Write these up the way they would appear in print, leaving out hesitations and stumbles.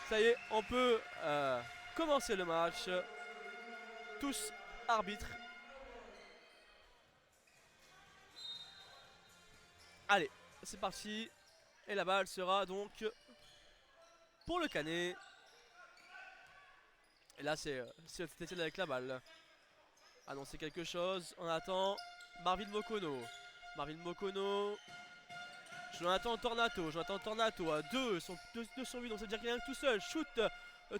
Ça y est, on peut commencer le match. Tous arbitres. Allez, c'est parti. Et la balle sera donc pour le Canet. Et là, c'est Saint-Etienne avec la balle. Annoncer quelque chose. On attend Marvin Mokono. Marvin Mokono. Jonathan Tornato. Jonathan Tornato à 2 sur 8. Donc ça veut dire qu'il y a un tout seul. Shoot.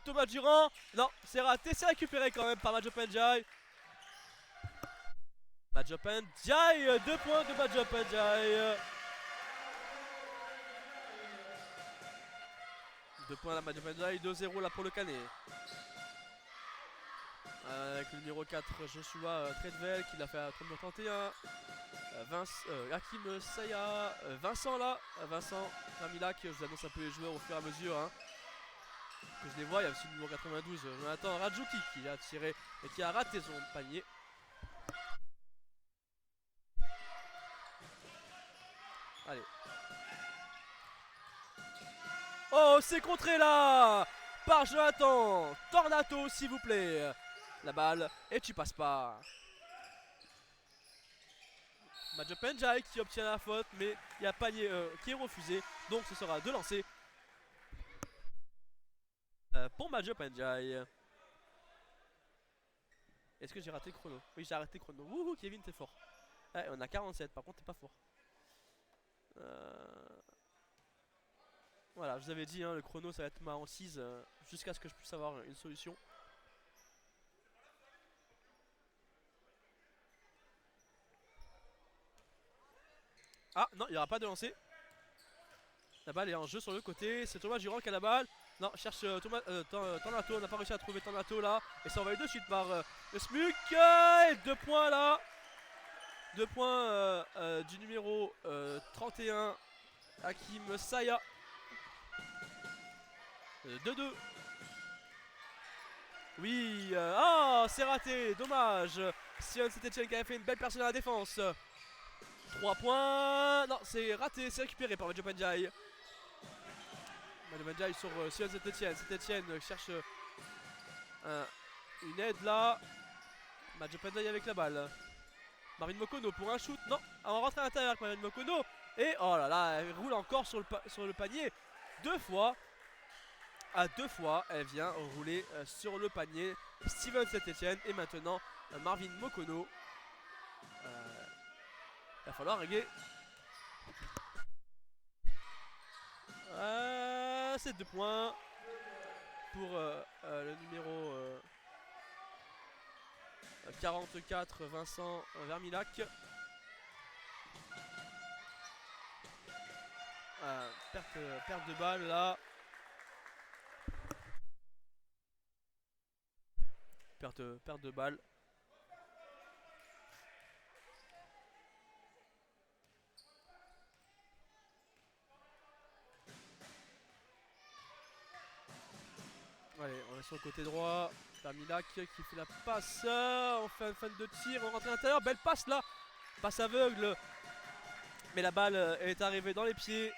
Thomas Durand. Non, c'est raté. C'est récupéré quand même par Madjopenjai. Madjopenjai. 2 points de Madjopenjai. 2 points à Madjopenjai. 2-0 là pour le Canet. Avec le numéro 4 Joshua Treadwell qui l'a fait à 32-31. Hakim Saya, Vincent là, Vincent Ramilac, je vous annonce un peu les joueurs au fur et à mesure hein, que je les vois. Il y a aussi le numéro 92 Jonathan Radjouki qui a tiré et qui a raté son panier. Allez. Oh, c'est contré là par Jonathan Tornato s'il vous plaît. La balle et tu passes pas. Madjopenjai qui obtient la faute, mais il y a panier qui est refusé, donc ce sera de lancer pour Madjopenjai. Est-ce que j'ai raté le chrono? Oui, j'ai arrêté le chrono. Wouhou, Kevin, t'es fort. Ouais, on a 47, par contre, t'es pas fort. Voilà, je vous avais dit, hein, le chrono ça va être ma hantise jusqu'à ce que je puisse avoir une solution. Ah non, il n'y aura pas de lancer. La balle est en jeu sur le côté. C'est Thomas Durand qui a la balle. Non, cherche Tornato. On n'a pas réussi à trouver Tornato là. Et ça envoyé de suite par le SMUC. Et 2 points là. 2 points du numéro 31. Hakim Saya. 2-2. Oui. Ah, c'est raté. Dommage. Sion Saint-Etienne qui avait fait une belle personne à la défense. 3 points. Non, c'est raté. C'est récupéré par Madjopenjai. Madjopenjai sur Sion Saint-Etienne. Saint-Etienne cherche une aide là. Madjopenjai avec la balle. Marvin Mokono pour un shoot. Non, on rentre à l'intérieur avec Marvin Mokono. Et oh là là, elle roule encore sur le panier. 2 fois. À 2 fois, elle vient rouler sur le panier. Steven Saint-Etienne et maintenant Marvin Mokono. Il va falloir régler. C'est 2 points pour le numéro 44 Vincent Vermilac. Perte de balle là. Perte de balle. Allez, on est sur le côté droit. Vermilac qui fait la passe. On fait un fan de tir. On rentre à l'intérieur. Belle passe là. Passe aveugle. Mais la balle est arrivée dans les pieds.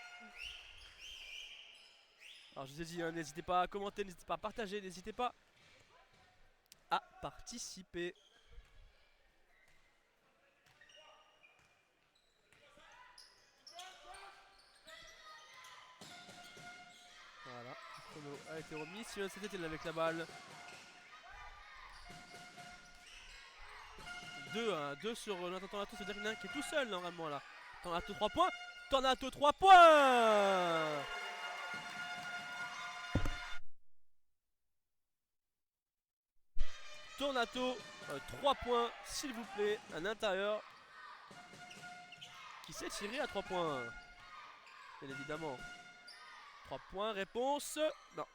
Alors je vous ai dit, hein, n'hésitez pas à commenter, n'hésitez pas à partager, n'hésitez pas à participer. Voilà, le chrono a été remis. Sion Saint-Etienne avec la balle. 2 sur Jonathan Tornato, c'est-à-dire qu'il y en a un qui est tout seul normalement là. Tornato 3 points. Tornato 3 points. Tornato 3 points s'il vous plaît. Un intérieur qui s'est tiré à 3 points. Bien évidemment. 3 points, réponse. Non,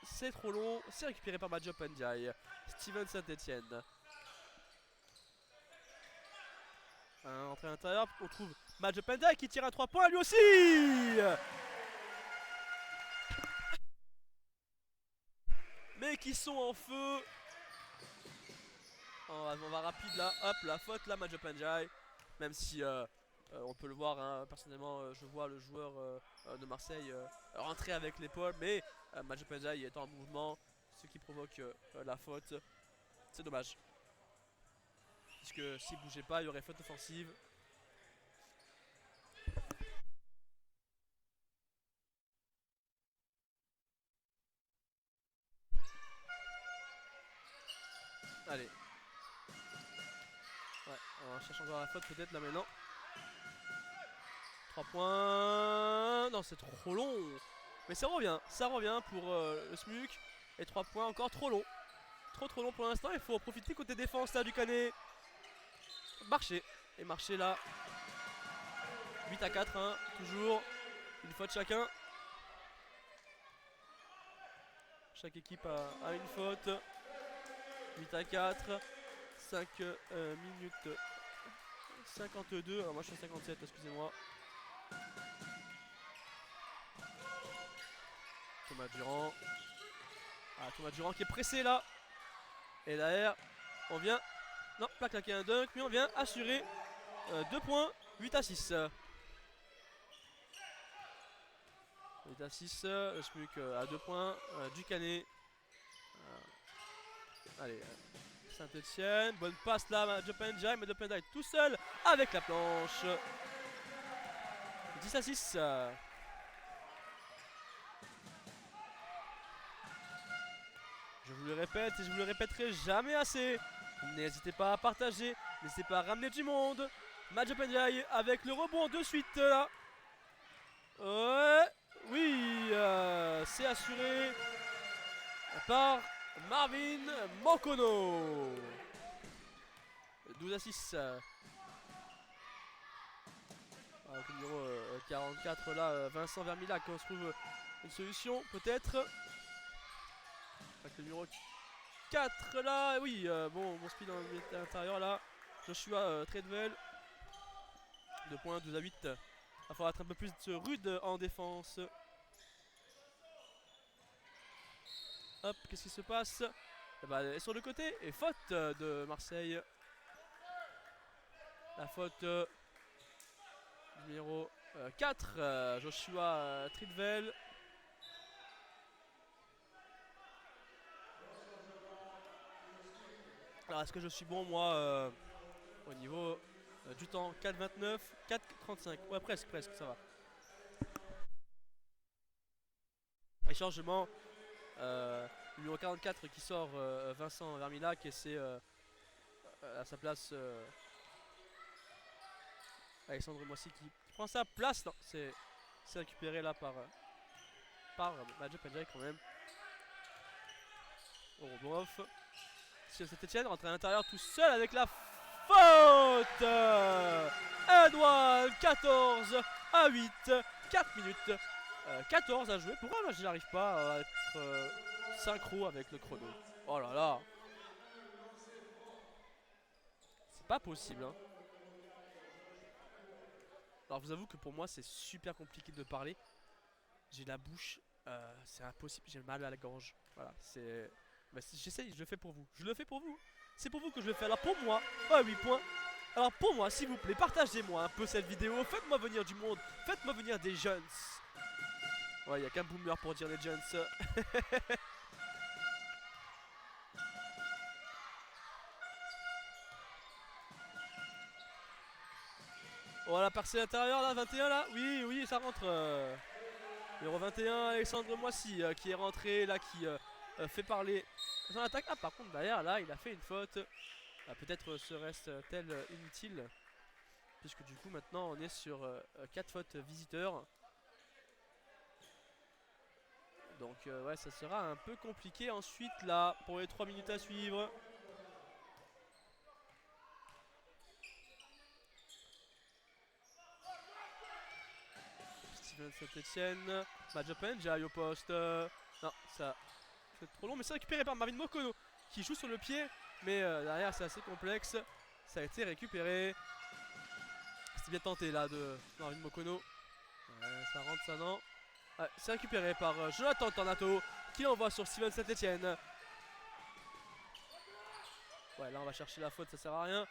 c'est trop long. C'est récupéré par Madjopenjai. Steven Saint-Etienne. Entrée à l'intérieur, on trouve Madjopenjai qui tire à 3 points lui aussi. Mais qui sont en feu. On va rapide là, hop, la faute là, Madjopenjai. Même si on peut le voir, hein, personnellement, je vois le joueur de Marseille rentrer avec l'épaule, mais Madjopenjai est en mouvement, ce qui provoque la faute. C'est dommage. Puisque s'il bougeait pas, il y aurait faute offensive. Allez. Ouais, on cherche encore la faute peut-être là maintenant. 3 points. Non, c'est trop long. Mais ça revient pour le SMUC. Et 3 points encore trop long. Trop long pour l'instant. Il faut en profiter côté défense là du Canet. Marcher. Et marcher là. 8 à 4, hein, toujours. Une faute chacun. Chaque équipe a une faute. 8 à 4. 5 minutes 52. Alors moi je suis à 57, excusez-moi. Thomas Durand. Ah, Thomas Durand qui est pressé là. Et derrière, on vient. Non, pas claquer un dunk, mais on vient assurer 2 points. 8 à 6. 8 à 6. Le SMUC à 2 points. Du Canet. Allez. Saint-Etienne. Bonne passe là. Madjopenjai. Madjopenjai tout seul avec la planche. 10 à 6. Je vous le répète et je vous le répéterai jamais assez. N'hésitez pas à partager, n'hésitez pas à ramener du monde. Madjopenjai avec le rebond de suite là. Ouais, oui, c'est assuré par Marvin Mokono. 12 à 6. Avec le numéro 44 là, Vincent Vermilac, on se trouve une solution peut-être. Avec le numéro 4 là, oui, bon speed à l'intérieur là. Joshua Treadwell. 2 points, 12 à 8. Il va falloir être un peu plus rude en défense. Hop, qu'est-ce qui se passe? Et bah, elle est sur le côté. Et faute de Marseille. La faute numéro 4, Joshua Treadwell. Alors est-ce que je suis bon moi au niveau du temps? 4,29, 4,35, ouais presque, ça va. Et changement, numéro 44 qui sort Vincent Vermilac et c'est à sa place Alexandre Moissy qui prend sa place. Non, c'est récupéré là par Madjopenjai quand même. Orobrov. Saint-Etienne rentre à l'intérieur tout seul avec la faute. Edouard 14 à 8. 4 minutes 14 à jouer. Pourquoi moi je n'arrive pas à être synchro avec le chrono? Oh là là. C'est pas possible hein. Alors je vous avoue que pour moi c'est super compliqué de parler. J'ai la bouche, c'est impossible, j'ai mal à la gorge. Voilà, c'est... Bah, j'essaye, je le fais pour vous. Je le fais pour vous. C'est pour vous que je le fais. Alors pour moi, 8 points. Alors pour moi, s'il vous plaît, partagez-moi un peu cette vidéo. Faites-moi venir du monde. Faites-moi venir des jeunes. Ouais, il n'y a qu'un boomer pour dire les jeunes. Voilà, percée intérieure là, 21 là. Oui, ça rentre. Numéro 21, Alexandre Moissy qui est rentré là, qui fait parler son attaque. Ah, par contre, derrière là, il a fait une faute. Peut-être serait-elle inutile. Puisque du coup, maintenant, on est sur 4 fautes visiteurs. Donc, ouais, ça sera un peu compliqué ensuite là pour les 3 minutes à suivre. Steven Saint-Etienne. Madjopenjai au poste. Non, ça c'est trop long, mais c'est récupéré par Marvin Mokono qui joue sur le pied. Mais derrière, c'est assez complexe. Ça a été récupéré. C'était bien tenté là de Marvin Mokono. Ouais, ça rentre, ça non. Ouais, c'est récupéré par Jonathan Tornato qui l'envoie sur Steven Saint-Etienne. Ouais, là on va chercher la faute, ça sert à rien.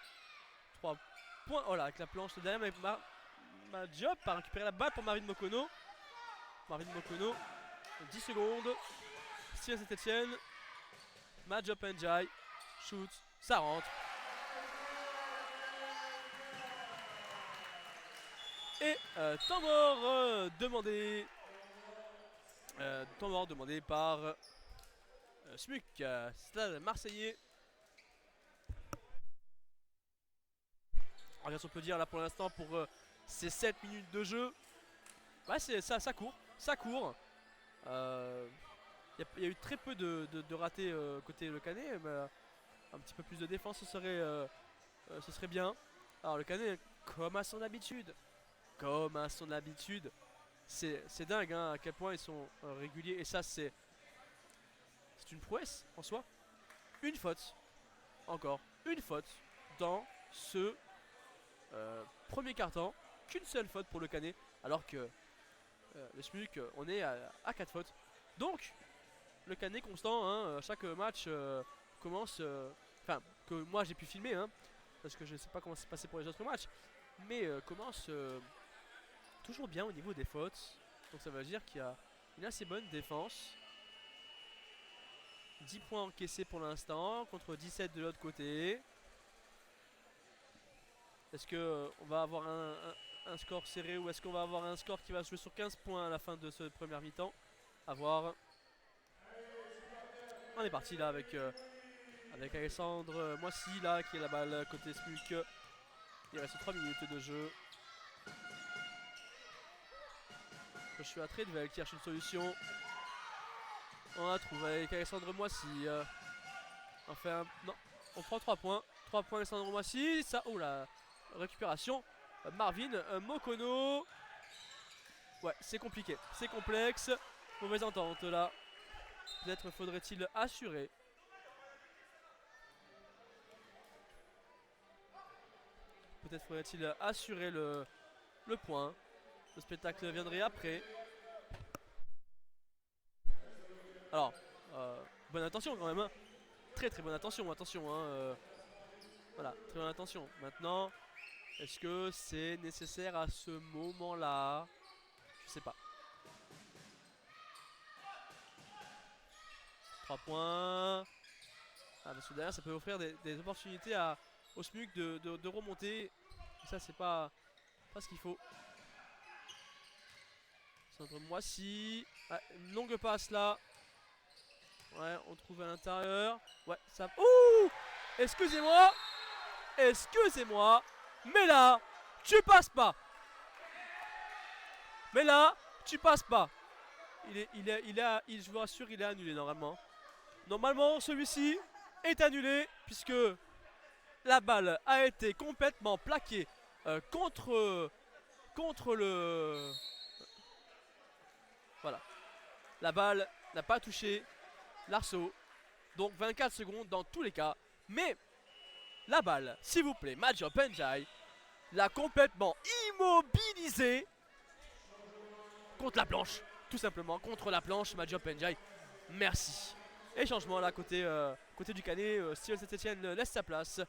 3 points. Oh là, avec la planche derrière, mais Madjob a récupéré la balle pour Marvin Mokono. Marvin Mokono 10 secondes. Steel Saint-Etienne. Majop Njai. Shoot. Ça rentre. Et temps mort demandé. Temps mort demandé par Smuk, Stade Marseillais. Alors, on peut dire là pour l'instant pour ces 7 minutes de jeu. Ouais, ça court. Ça court. Il y a eu très peu de ratés côté Le Canet. Mais, un petit peu plus de défense, ce serait bien. Alors, Le Canet, comme à son habitude. Comme à son habitude. C'est dingue hein, à quel point ils sont réguliers. Et ça, c'est une prouesse en soi. Une faute. Encore. Une faute dans ce premier quart-temps. Qu'une seule faute pour Le Canet. Alors que le SMUC, on est à 4 fautes. Donc, Le Canet constant. Hein, chaque match commence... Enfin, que moi j'ai pu filmer. Hein, parce que je ne sais pas comment c'est passé pour les autres matchs. Mais commence... toujours bien au niveau des fautes. Donc ça veut dire qu'il y a une assez bonne défense. 10 points encaissés pour l'instant contre 17 de l'autre côté. Est-ce qu'on va avoir un score serré ou est-ce qu'on va avoir un score qui va se jouer sur 15 points à la fin de ce premier mi-temps? A voir. On est parti là avec Alexandre Moissy là qui est la balle côté SMUC. Il reste 3 minutes de jeu. Je suis à Tredvel qui cherche une solution. On a trouvé avec Alexandre Moissy. On fait un... Non, on prend 3 points. 3 points Alexandre Moissy. Ça, oh la récupération. Marvin Mokono. Ouais, c'est compliqué. C'est complexe. Mauvaise entente là. Peut-être faudrait-il assurer. Peut-être faudrait-il assurer le point. Le spectacle viendrait après. Alors, bonne attention quand même. Hein. Très très bonne attention. Attention. Hein, voilà, très bonne attention. Maintenant, est-ce que c'est nécessaire à ce moment-là? Je sais pas. 3 points. Ah, parce que derrière, ça peut offrir des opportunités au SMUC de remonter. Et ça, c'est pas ce qu'il faut. Centre Moissy. Ah, une longue passe là. Ouais, on trouve à l'intérieur. Ouais, ça. Ouh! Excusez-moi! Excusez-moi! Mais là, tu passes pas! Mais là, tu passes pas! Je vous rassure, il est annulé normalement. Normalement, celui-ci est annulé puisque la balle a été complètement plaquée contre le... Voilà. La balle n'a pas touché l'arceau. Donc 24 secondes dans tous les cas. Mais la balle, s'il vous plaît, Majop Njai l'a complètement immobilisé contre la planche. Tout simplement, contre la planche, Majop Njai. Merci. Et changement là, côté du Canet, Steel Saint-Etienne laisse sa place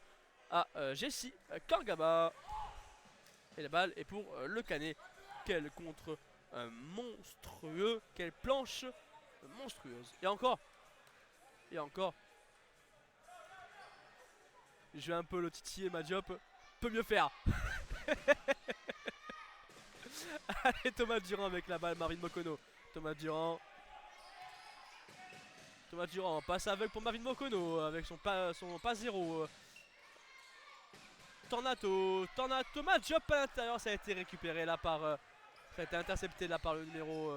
à Jessie Kangaba. Et la balle est pour Le Canet. Quel contre monstrueux. Quelle planche monstrueuse. Et encore. Je vais un peu le titiller, Majop. Peut mieux faire. Allez, Thomas Durand avec la balle, Marvin Mokono. Thomas Durand passe aveugle pour Marvin Mokono avec son pas zéro. Tornato, Majop à l'intérieur, ça a été récupéré là par... ça a été intercepté là par le numéro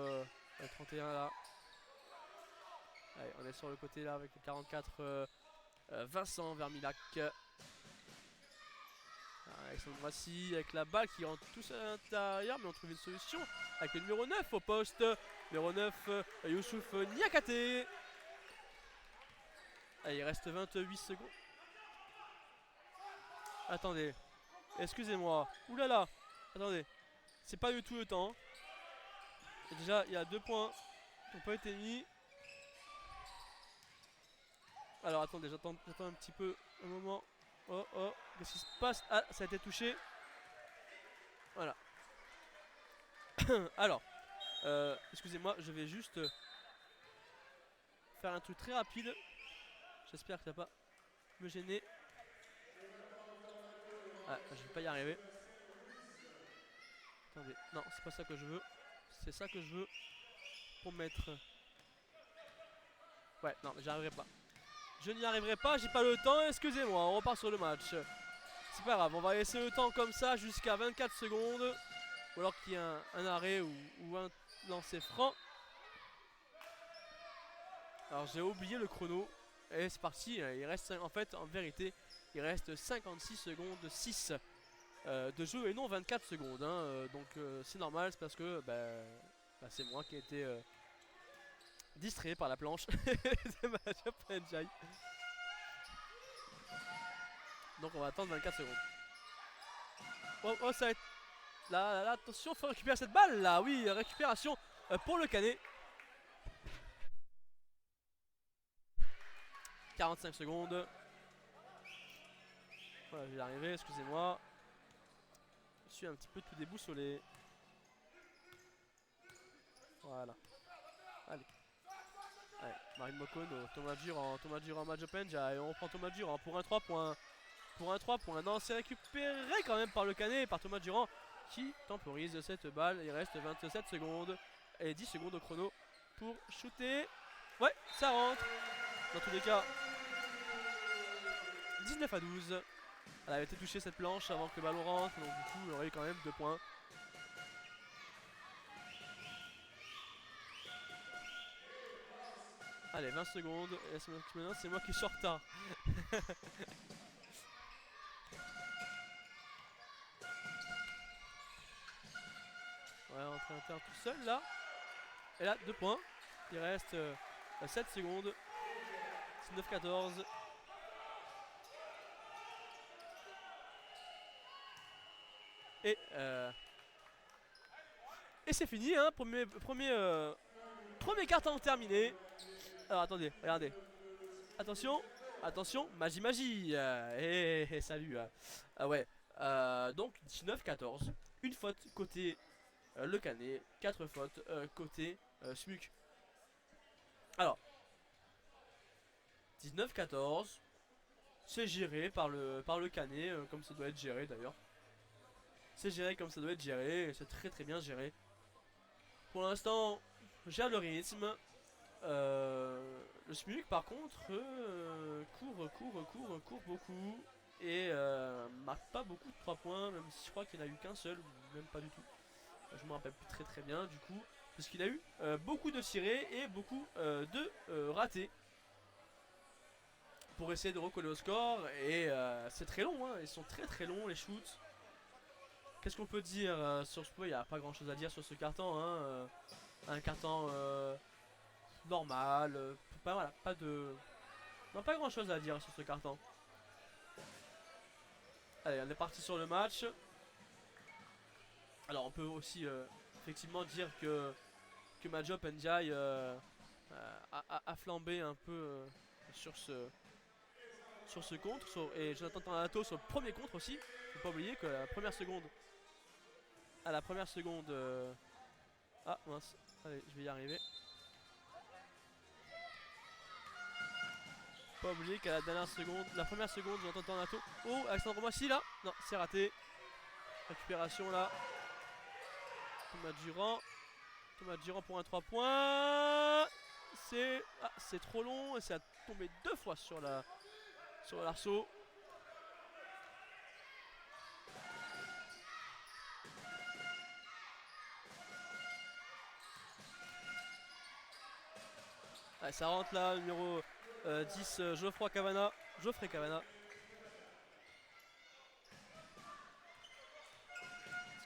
31 là. Allez, on est sur le côté là avec le 44 Vincent Vermilac. Alexandre Moissy avec la balle qui rentre tous à l'intérieur, mais on trouve une solution avec le numéro 9 au poste. Numéro 9, Youssouf Niakate. Allez, il reste 28 secondes. Attendez, excusez-moi. Oulala, attendez, c'est pas du tout le temps. Et déjà, il y a 2 points qui n'ont pas été mis. Alors attendez, j'attends un petit peu un moment. Oh, qu'est-ce qui se passe? Ah, ça a été touché. Voilà. Alors, excusez-moi, je vais juste faire un truc très rapide. J'espère que ça va pas me gêner. Ah, je vais pas y arriver. Attendez, non, c'est pas ça que je veux. C'est ça que je veux pour mettre. Ouais, non, j'y arriverai pas. Je n'y arriverai pas, j'ai pas le temps, excusez-moi, on repart sur le match. C'est pas grave, on va laisser le temps comme ça jusqu'à 24 secondes. Ou alors qu'il y ait un arrêt ou un lancer franc. Alors j'ai oublié le chrono. Et c'est parti, il reste en fait, en vérité, il reste 56 secondes 6 de jeu et non 24 secondes. Hein, donc c'est normal, c'est parce que c'est moi qui ai été distrait par la planche de Major PNJ. Donc on va attendre 24 secondes. Oh, ça va être... Là, attention, faut récupérer cette balle là. Oui, récupération pour le Canet. 45 secondes. Voilà, je vais y arriver, excusez-moi. Je suis un petit peu tout déboussolé. Voilà. Allez. Allez, Marine Mokono, Thomas Durand, Major PNJ. Et on prend Thomas Durand pour un 3 points. Pour un 3 points. Non, c'est récupéré quand même par le Canet, par Thomas Durand qui temporise cette balle. Il reste 27 secondes et 10 secondes au chrono pour shooter. Ouais, ça rentre. Dans tous les cas, 19 à 12. Elle avait été touchée cette planche avant que le ballon rentre. Donc du coup, il aurait eu quand même 2 points. Allez, 20 secondes. Et maintenant, c'est moi qui suis en retard. Ouais, on est en train de faire tout seul là. Et là, 2 points. Il reste 7 secondes. 19-14. Et c'est fini, hein. Premier carton terminé. Alors attendez, regardez. Attention, attention, magie. Salut. Ouais. Donc 19-14. Une faute côté le Canet. 4 fautes côté Smuk. Alors 19-14. C'est géré par le Canet, comme ça doit être géré d'ailleurs. C'est géré comme ça doit être géré. C'est très bien géré. Pour l'instant, gère le rythme. Le Smuk par contre court beaucoup et marque pas beaucoup de 3 points, même si je crois qu'il n'y en a eu qu'un seul, ou même pas du tout. Je me rappelle plus très bien du coup, parce qu'il a eu beaucoup de tirés et beaucoup de ratés pour essayer de recoller au score. Et c'est très long, hein. Ils sont très longs les shoots. Qu'est-ce qu'on peut dire sur ce point? Il n'y a pas grand chose à dire sur ce carton, hein. Un carton normal, voilà, pas de... Non, pas grand chose à dire sur ce carton. Allez, on est parti sur le match. Alors on peut aussi effectivement dire que Major PNJ a flambé un peu sur ce contre. Et Jonathan Tornado sur le premier contre aussi. Faut pas oublier que la première seconde... À la première seconde... Ah mince, allez, je vais y arriver. Pas oublier qu'à la dernière seconde, la première seconde, j'entends Tornado. Oh, Alexandre Moissy là. Non, c'est raté. Récupération là. Thomas Durand pour un 3 points. C'est trop long et ça a tombé 2 fois sur l'arceau. Allez, ça rentre là, numéro 10, Geoffrey Cavana. Ce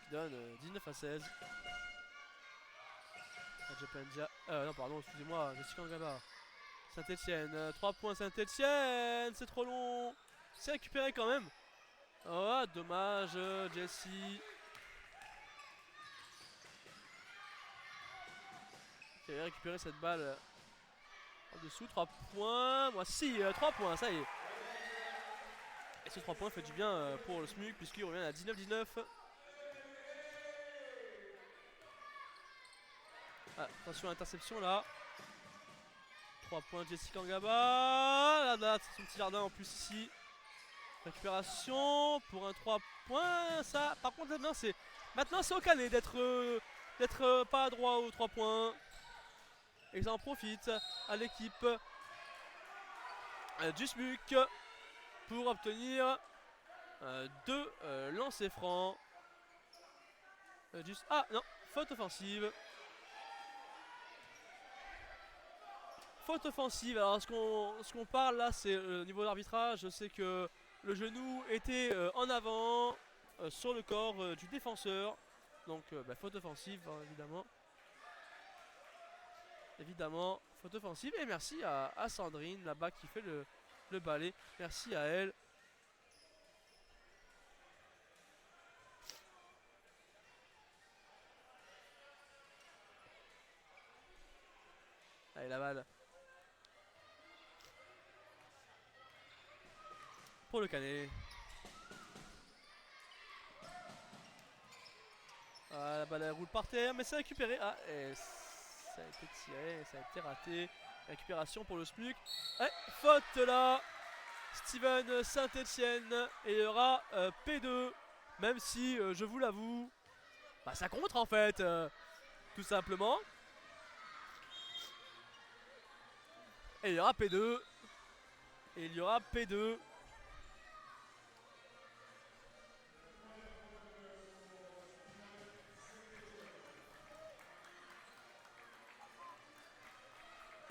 qui donne 19 à 16. Non, pardon, excusez-moi, Jessica Angaba. Saint-Etienne, 3 points Saint-Etienne, c'est trop long. C'est récupéré quand même. Oh, dommage, Jessie. Qui avait récupéré cette balle en dessous. 3 points. Moi, si, 3 points, ça y est. Et ce 3 points fait du bien pour le Smuk, puisqu'il revient à 19-19. Ah, attention à l'interception là. 3 points, Jessica Ngaba. Là, c'est son petit jardin en plus ici. Récupération pour un 3 points. Ça, par contre, maintenant c'est au canet d'être pas droit aux 3 points. Et ça en profite à l'équipe du SMUC pour obtenir 2 lancers francs. Ah non, faute offensive. Faute offensive. Alors ce qu'on parle là, c'est au niveau de l'arbitrage. Je sais que le genou était en avant sur le corps du défenseur. Donc faute offensive hein, évidemment. Évidemment, faute offensive. Et merci à Sandrine là-bas qui fait le balai. Merci à elle. Allez, la balle. Pour le canet. Ah, la balle elle roule par terre, mais c'est récupéré. Ah, et ça a été tiré, ça a été raté. Récupération pour le SMUC. Ouais, faute là. Steven Saint-Etienne. Et il y aura P2. Même si, je vous l'avoue, ça contre en fait. Tout simplement. Et il y aura P2. Et il y aura P2.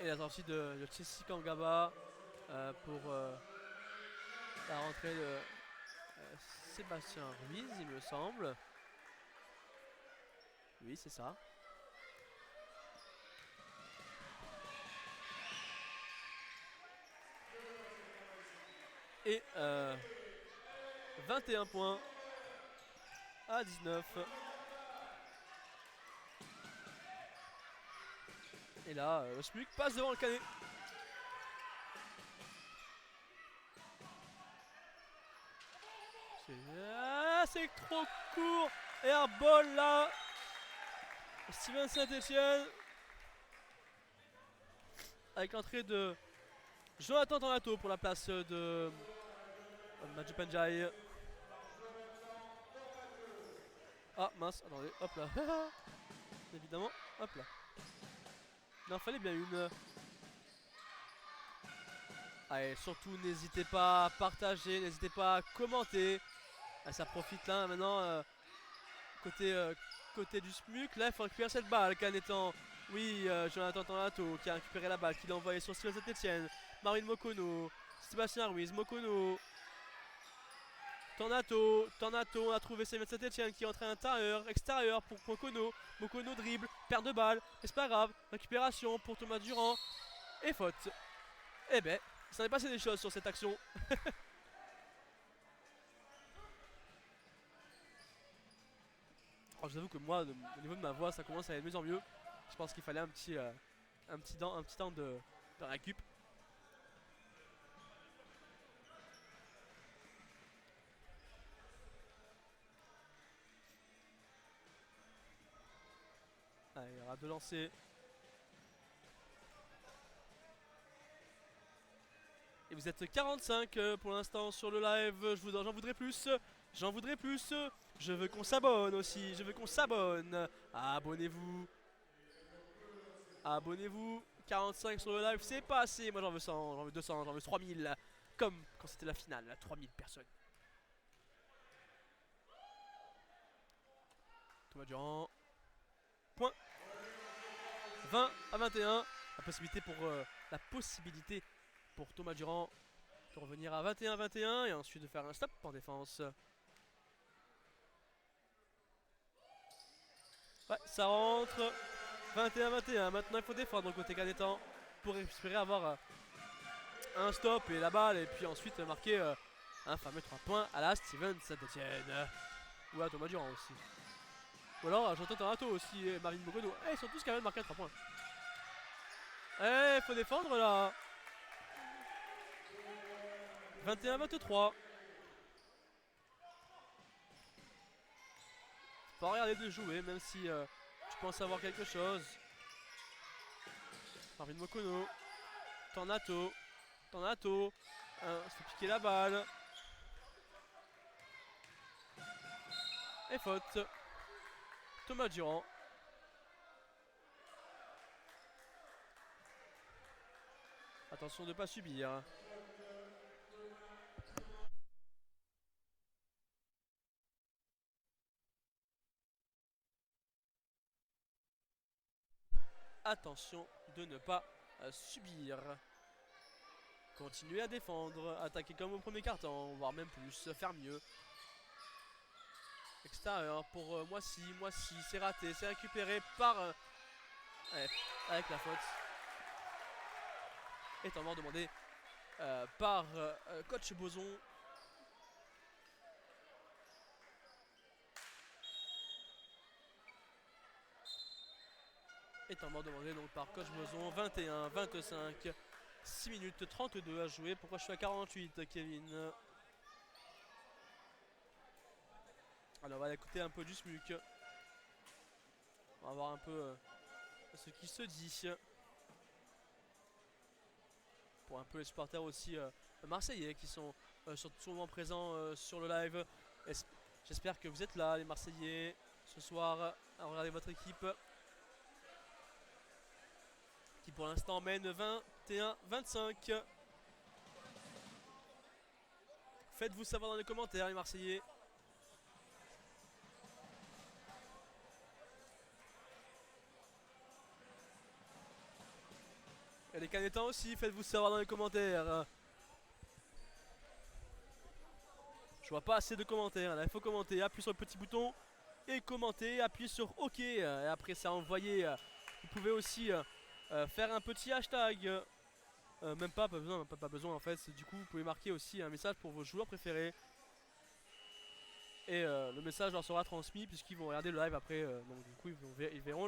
Et la sortie de Jessica Ngaba pour la rentrée de Sébastien Ruiz, il me semble. Oui, c'est ça. Et 21 points à 19. Et là, le SMUC passe devant le canet. C'est trop court. Et un bol là. Steven Saint-Etienne. Avec l'entrée de Jonathan Tornato pour la place de Majou Penjai. Ah mince, attendez, hop là. Évidemment, hop là. Il en fallait bien une. Allez, surtout n'hésitez pas à partager, n'hésitez pas à commenter. Ah, ça profite là maintenant côté du SMUC. Là il faut récupérer cette balle qu'en étant oui Jonathan Tornato qui a récupéré la balle, qui l'a envoyé sur Steven Saint-Etienne. Marine Mokono, Sébastien Ruiz, Mokono. Tornato, on a trouvé Steven Saint-Etienne qui est entré à l'intérieur, extérieur pour Mokono. Mokono dribble, perte de balle, mais c'est pas grave. Récupération pour Thomas Durand et faute. Eh ben, ça n'est passé des choses sur cette action. Alors, je vous avoue que moi, au niveau de ma voix, ça commence à aller de mieux en mieux. Je pense qu'il fallait un petit temps de récup. Allez, il y aura deux lancers. Et vous êtes 45 pour l'instant sur le live. J'en voudrais plus. J'en voudrais plus. Je veux qu'on s'abonne aussi. Je veux qu'on s'abonne. Abonnez-vous. Abonnez-vous. 45 sur le live, c'est pas assez. Moi j'en veux 100, j'en veux 200, j'en veux 3000. Comme quand c'était la finale, 3000 personnes. Thomas Durand. Point. 20 à 21. La possibilité pour Thomas Durand de revenir à 21-21 et ensuite de faire un stop en défense. Ouais, ça rentre. 21-21. Maintenant, il faut défendre côté Canetan pour espérer avoir un stop et la balle. Et puis ensuite marquer un fameux 3 points à la Steven Saint-Etienne. Ou à Thomas Durand aussi. Ou alors Jonathan Tornato aussi et Marine Mokono. Ils sont tous quand même marqués à 3 points. Il faut défendre là. 21-23. Pas regarder de jouer, même si je pense avoir quelque chose. Marvin Mokono. Tornato. Tornato. Se fait piquer la balle. Et faute. Thomas Durand. Attention de ne pas subir. Attention de ne pas subir. Continuez à défendre, attaquer comme au premier quart-temps, voire même plus, faire mieux. Extérieur pour Moissy, c'est raté, c'est récupéré par... ouais, avec la faute. Et temps mort demandé par coach Boson. Et temps mort demandé donc par coach Boson, 21-25. 6 minutes 32 à jouer. Pourquoi je suis à 48, Kevin? Alors on va écouter un peu du SMUC. On va voir un peu ce qui se dit. Pour un peu les supporters aussi marseillais qui sont souvent présents sur le live. J'espère que vous êtes là, les Marseillais, ce soir, à regarder votre équipe. Qui pour l'instant mène 21-25. Faites-vous savoir dans les commentaires, les Marseillais. Et les Canetans aussi, faites-vous savoir dans les commentaires. Je vois pas assez de commentaires, là il faut commenter, appuyez sur le petit bouton et commenter, appuyez sur OK. Et après ça envoyer, vous pouvez aussi faire un petit hashtag. Même pas besoin en fait, du coup vous pouvez marquer aussi un message pour vos joueurs préférés. Et le message leur sera transmis puisqu'ils vont regarder le live après, donc du coup ils verront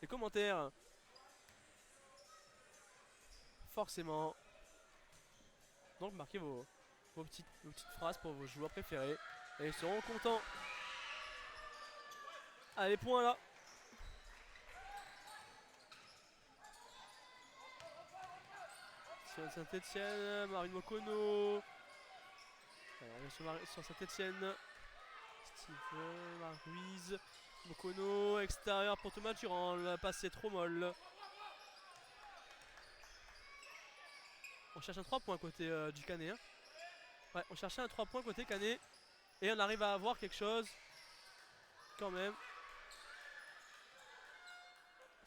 les commentaires. Forcément. Donc marquez vos petites phrases pour vos joueurs préférés. Et ils seront contents. Allez, point là. Saint-Etienne, Marine Mokono. Alors, sur Saint-Etienne. Steven, Ruiz. Mokono, extérieur pour Thomas Durand. La passe est trop molle. On cherche un 3 points côté du Canet. Hein. Ouais, on cherchait un 3 points côté Canet. Et on arrive à avoir quelque chose. Quand même.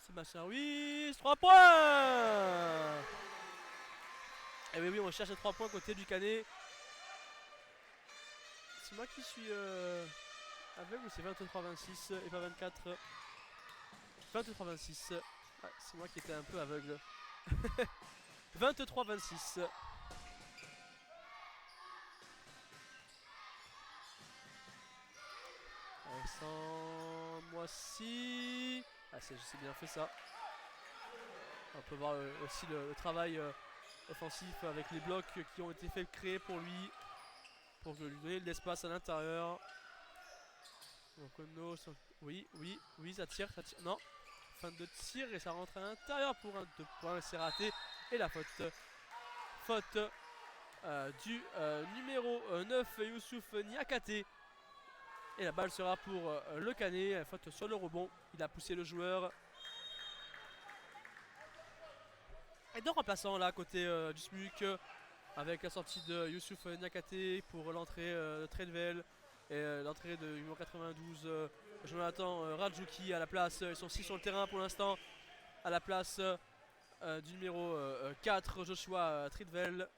Sébastien Ruiz. 3 points. Et oui, on cherche un 3 points côté du Canet. C'est moi qui suis aveugle ou c'est 23-26 et pas 24? 23-26. Ouais, c'est moi qui étais un peu aveugle. 23-26. Sans Moissy. Ah, j'ai bien fait ça. On peut voir aussi le travail offensif avec les blocs qui ont été faits créer pour lui. Pour lui donner de l'espace à l'intérieur. Oui, ça tire. Non. Fin de tir et ça rentre à l'intérieur pour un 2 points. C'est raté. Et la faute. Faute du numéro 9, Youssouf Niakate. Et la balle sera pour le Canet. Faute sur le rebond. Il a poussé le joueur. Et deux remplaçants là, côté du SMUC. Avec la sortie de Youssouf Niakate pour l'entrée de Tredvel. Et l'entrée de numéro 92, Jonathan Radjouki à la place. Ils sont 6 sur le terrain pour l'instant. À la place du numéro 4, Joshua Tredvel.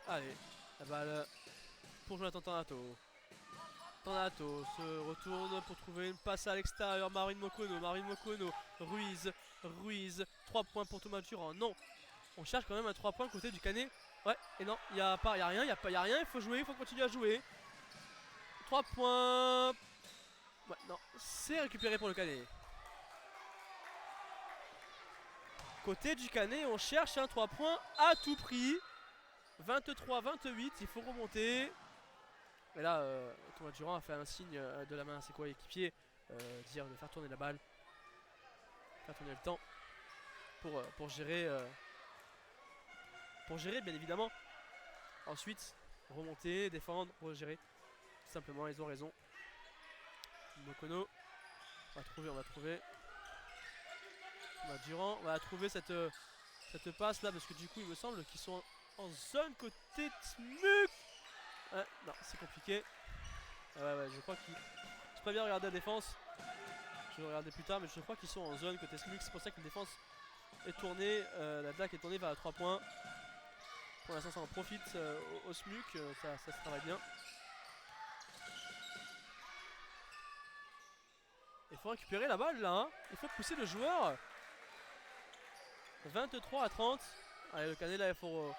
Allez, la balle pour Jonathan Tornato. Tornato se retourne pour trouver une passe à l'extérieur. Marine Mokono, Ruiz, 3 points pour Thomas Durand. Non, on cherche quand même un 3 points côté du Canet. Ouais, et non, il n'y a rien, il faut jouer, il faut continuer à jouer. 3 points. Ouais, non, c'est récupéré pour le Canet. Côté du Canet, on cherche un 3 points à tout prix. 23-28, il faut remonter. Et là, Thomas Durand a fait un signe de la main à ses coéquipiers, dire de faire tourner la balle, faire tourner le temps pour gérer bien évidemment. Ensuite, remonter, défendre, regérer. Tout simplement, ils ont raison. Mokono, on va trouver. Thomas Durand, on va trouver cette passe là parce que du coup, il me semble qu'ils sont en zone côté Smuk. Non, c'est compliqué. Ouais, je crois qu'ils. J'ai pas bien regardé la défense. Je vais regarder plus tard, mais je crois qu'ils sont en zone côté Smuk. C'est pour ça que la défense est tournée. La DAC est tournée vers 3 points. Pour l'instant, ça en profite au Smuk. Ça se travaille bien. Il faut récupérer la balle là. Hein. Il faut pousser le joueur. 23 à 30. Allez, le Canet là, il faut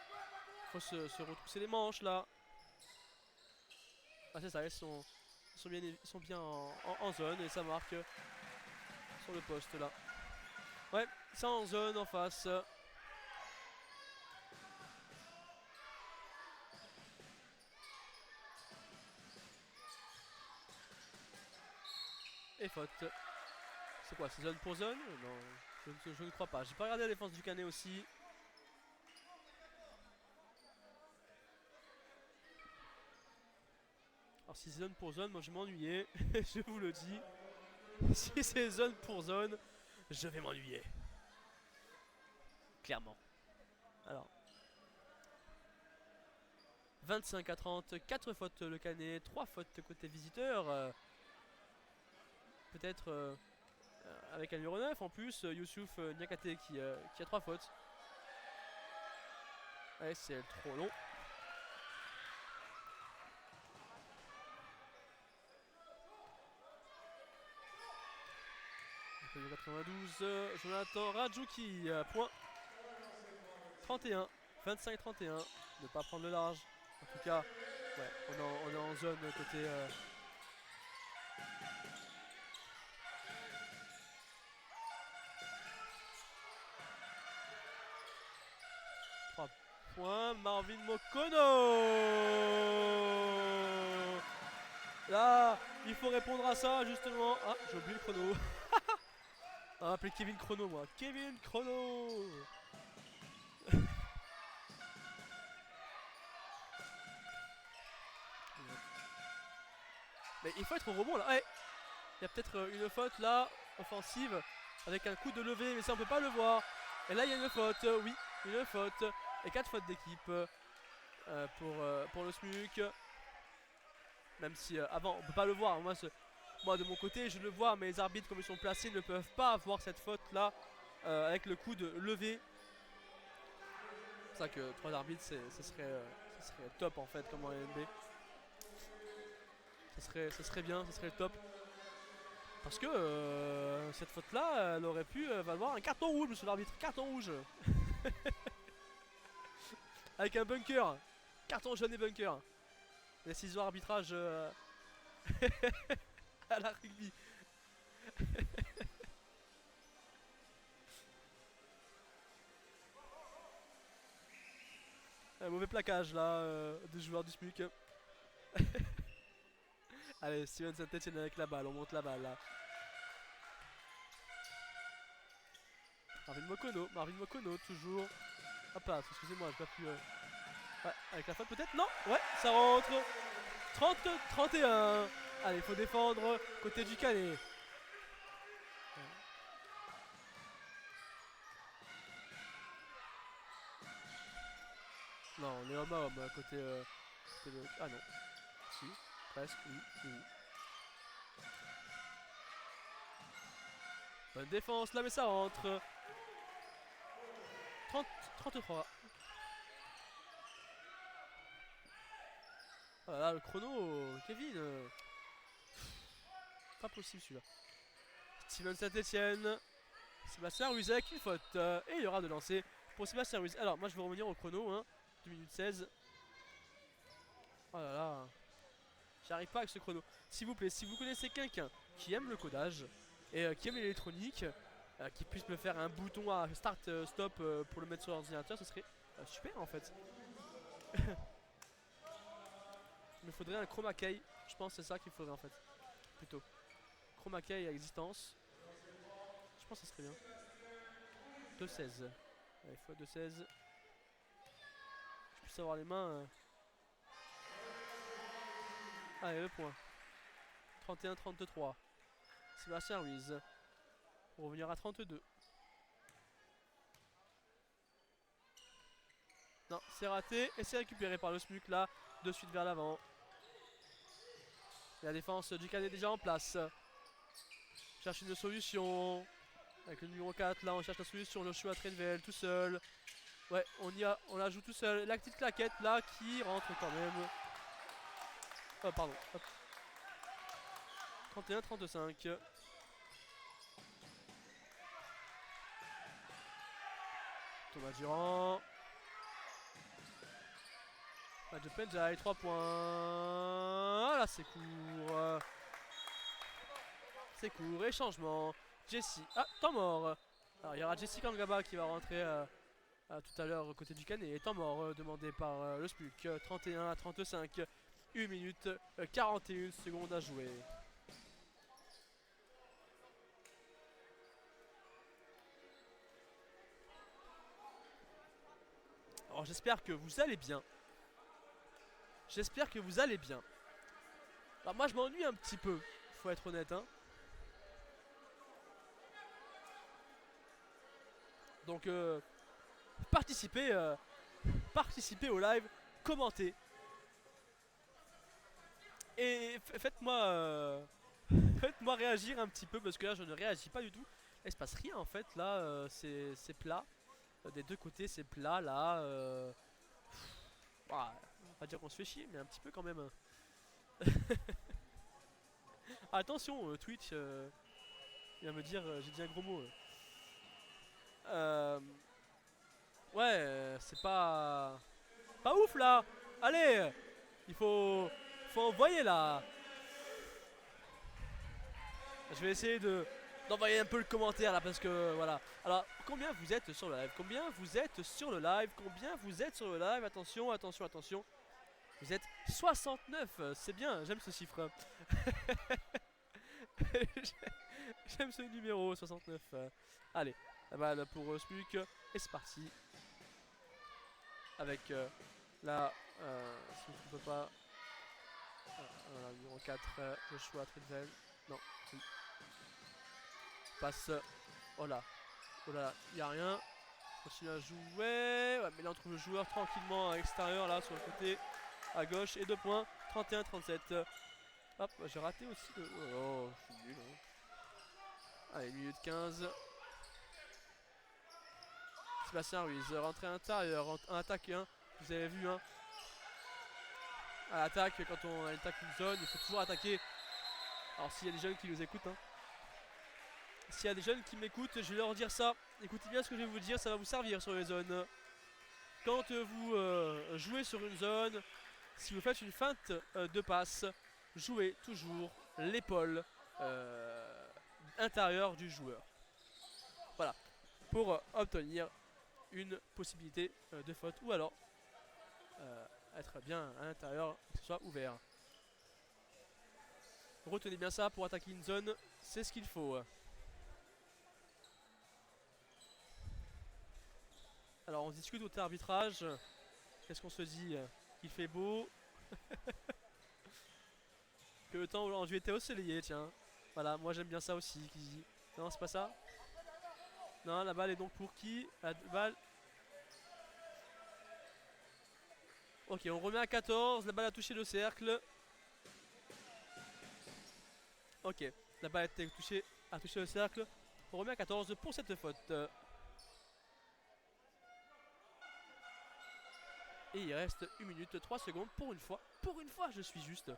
se retrousser les manches là. Ah, c'est ça, ils sont bien en zone et ça marque sur le poste là. Ouais, ça en zone en face. Et faute. C'est quoi, c'est zone pour zone? Non, je ne crois pas. J'ai pas regardé la défense du Canet aussi. Alors si c'est zone pour zone, moi je vais m'ennuyer. Je vous le dis. Si c'est zone pour zone, je vais m'ennuyer. Clairement. Alors. 25 à 30, 4 fautes le Canet, 3 fautes côté visiteur. Peut-être avec un numéro 9 en plus, Youssouf Niakate qui a 3 fautes. Ouais, c'est trop long. Donc, 92, Jonathan Radjouki, point 31, 25-31, ne pas prendre le large. En tout cas, ouais, on est en zone côté. 3 points, Marvin Mokono. Là, il faut répondre à ça justement. Ah, j'ai oublié le chrono. On va appeler Kevin Chrono moi. Kevin Chrono. Mais il faut être au rebond là. Ouais. Il y a peut-être une faute là, offensive, avec un coup de levée, mais ça on peut pas le voir. Et là il y a une faute, oui, une faute. Et 4 fautes d'équipe pour le SMUC. Même si avant on peut pas le voir. Moi de mon côté je le vois, mais les arbitres comme ils sont placés ne peuvent pas avoir cette faute là avec le coup de levée. C'est pour ça que 3 arbitres ce serait top en fait comme en LNB. Ce serait bien, ce serait le top. Parce que cette faute là elle aurait pu valoir un carton rouge monsieur l'arbitre. Carton rouge. Avec un bunker. Carton jaune et bunker. Décision arbitrage à la rugby. Un mauvais plaquage là des joueurs du SMUC. Allez, Steven Saint-Etienne avec la balle, on monte la balle là. Marvin Mokono toujours. Hop là, excusez-moi, j'ai pas pu. Ouais, avec la faute peut-être. Non, ouais, ça rentre. 30-31. Allez, il faut défendre côté du Canet. Non, on est homme à homme à côté. Ah non. Si, presque, oui. Bonne défense là, mais ça rentre. 33. Oh là là, le chrono, Kevin. Pas possible celui-là. Steven Saint-Etienne. Sébastien Ruiz avec une faute. Et il y aura de lancer pour Sébastien Ruiz. Alors, moi je vais revenir au chrono. Hein, 2 minutes 16. Oh là là. J'arrive pas avec ce chrono. S'il vous plaît, si vous connaissez quelqu'un qui aime le codage et qui aime l'électronique, qui puisse me faire un bouton à start stop pour le mettre sur l'ordinateur, ce serait super en fait. Il me faudrait un chroma key. Je pense que c'est ça qu'il faudrait en fait. Plutôt. Chroma key à existence. Je pense que ça serait bien. 2,16. Allez, fois 2,16. Je puisse avoir les mains. Allez, le point. 31-33. Sébastien Ruiz. Pour revenir à 32. Non, c'est raté et c'est récupéré par le SMUC là, de suite vers l'avant. La défense du Canet est déjà en place. Cherche une solution. Avec le numéro 4 là, on cherche la solution. Joshua Trenvel tout seul. Ouais, on la joue tout seul. La petite claquette là qui rentre quand même. Oh, pardon. 31-35. Thomas Durand. Match de Penjai, 3 points. Ah là, c'est court. C'est court. Et changement. Jesse. Ah, temps mort. Alors, il y aura Jesse Kangaba qui va rentrer tout à l'heure côté du Canet. Temps mort demandé par le SPUC. 31-35. 1 minute 41 secondes à jouer. Alors, j'espère que vous allez bien. J'espère que vous allez bien. Alors moi je m'ennuie un petit peu, faut être honnête hein. Donc participez au live, commentez. Et faites-moi faites-moi réagir un petit peu parce que là je ne réagis pas du tout. Là il se passe rien en fait, là c'est plat. Des deux côtés c'est plat là. Bah, on va pas dire qu'on se fait chier mais un petit peu quand même. Attention, Twitch, il va me dire, j'ai dit un gros mot. Ouais, c'est pas ouf là. Allez, il faut envoyer là. Je vais essayer d'envoyer un peu le commentaire là parce que voilà. Alors, combien vous êtes sur le live? Combien vous êtes sur le live? Combien vous êtes sur le live? Attention, attention, attention. Vous êtes 69, c'est bien, j'aime ce chiffre. J'aime ce numéro 69. Allez, la balle pour SPUC et c'est parti. Avec la si je ne peux pas numéro 4 Joshua Trilvel. Non, oui. Passe. Oh là, il n'y a rien. Continue à jouer. Ouais, mais là on trouve le joueur tranquillement à l'extérieur là sur le côté à gauche et 2 points. 31-37. Hop, j'ai raté aussi le. Oh, je suis nul. Hein. Allez, minute 15. Sébastien Ruiz, rentrée intérieure, en attaque 1, vous avez vu hein. À l'attaque, quand on attaque une zone, il faut toujours attaquer. Alors s'il y a des jeunes qui nous écoutent hein. S'il y a des jeunes qui m'écoutent, je vais leur dire ça. Écoutez bien ce que je vais vous dire, ça va vous servir sur les zones. Quand vous jouez sur une zone, si vous faites une feinte de passe, jouez toujours l'épaule intérieure du joueur. Voilà, pour obtenir une possibilité de faute ou alors être bien à l'intérieur, que ce soit ouvert. Retenez bien ça, pour attaquer une zone, c'est ce qu'il faut. Alors on discute au arbitrage. Qu'est-ce qu'on se dit? Il fait beau. Que le temps aujourd'hui était ensoleillé, tiens. Voilà, moi j'aime bien ça aussi. Qui dit. Non, c'est pas ça. Non, la balle est donc pour qui? La balle. Ok, on remet à 14. La balle a touché le cercle. Ok, la balle a touché le cercle. On remet à 14 pour cette faute. Et il reste 1 minute 3 secondes pour une fois. Pour une fois, je suis juste.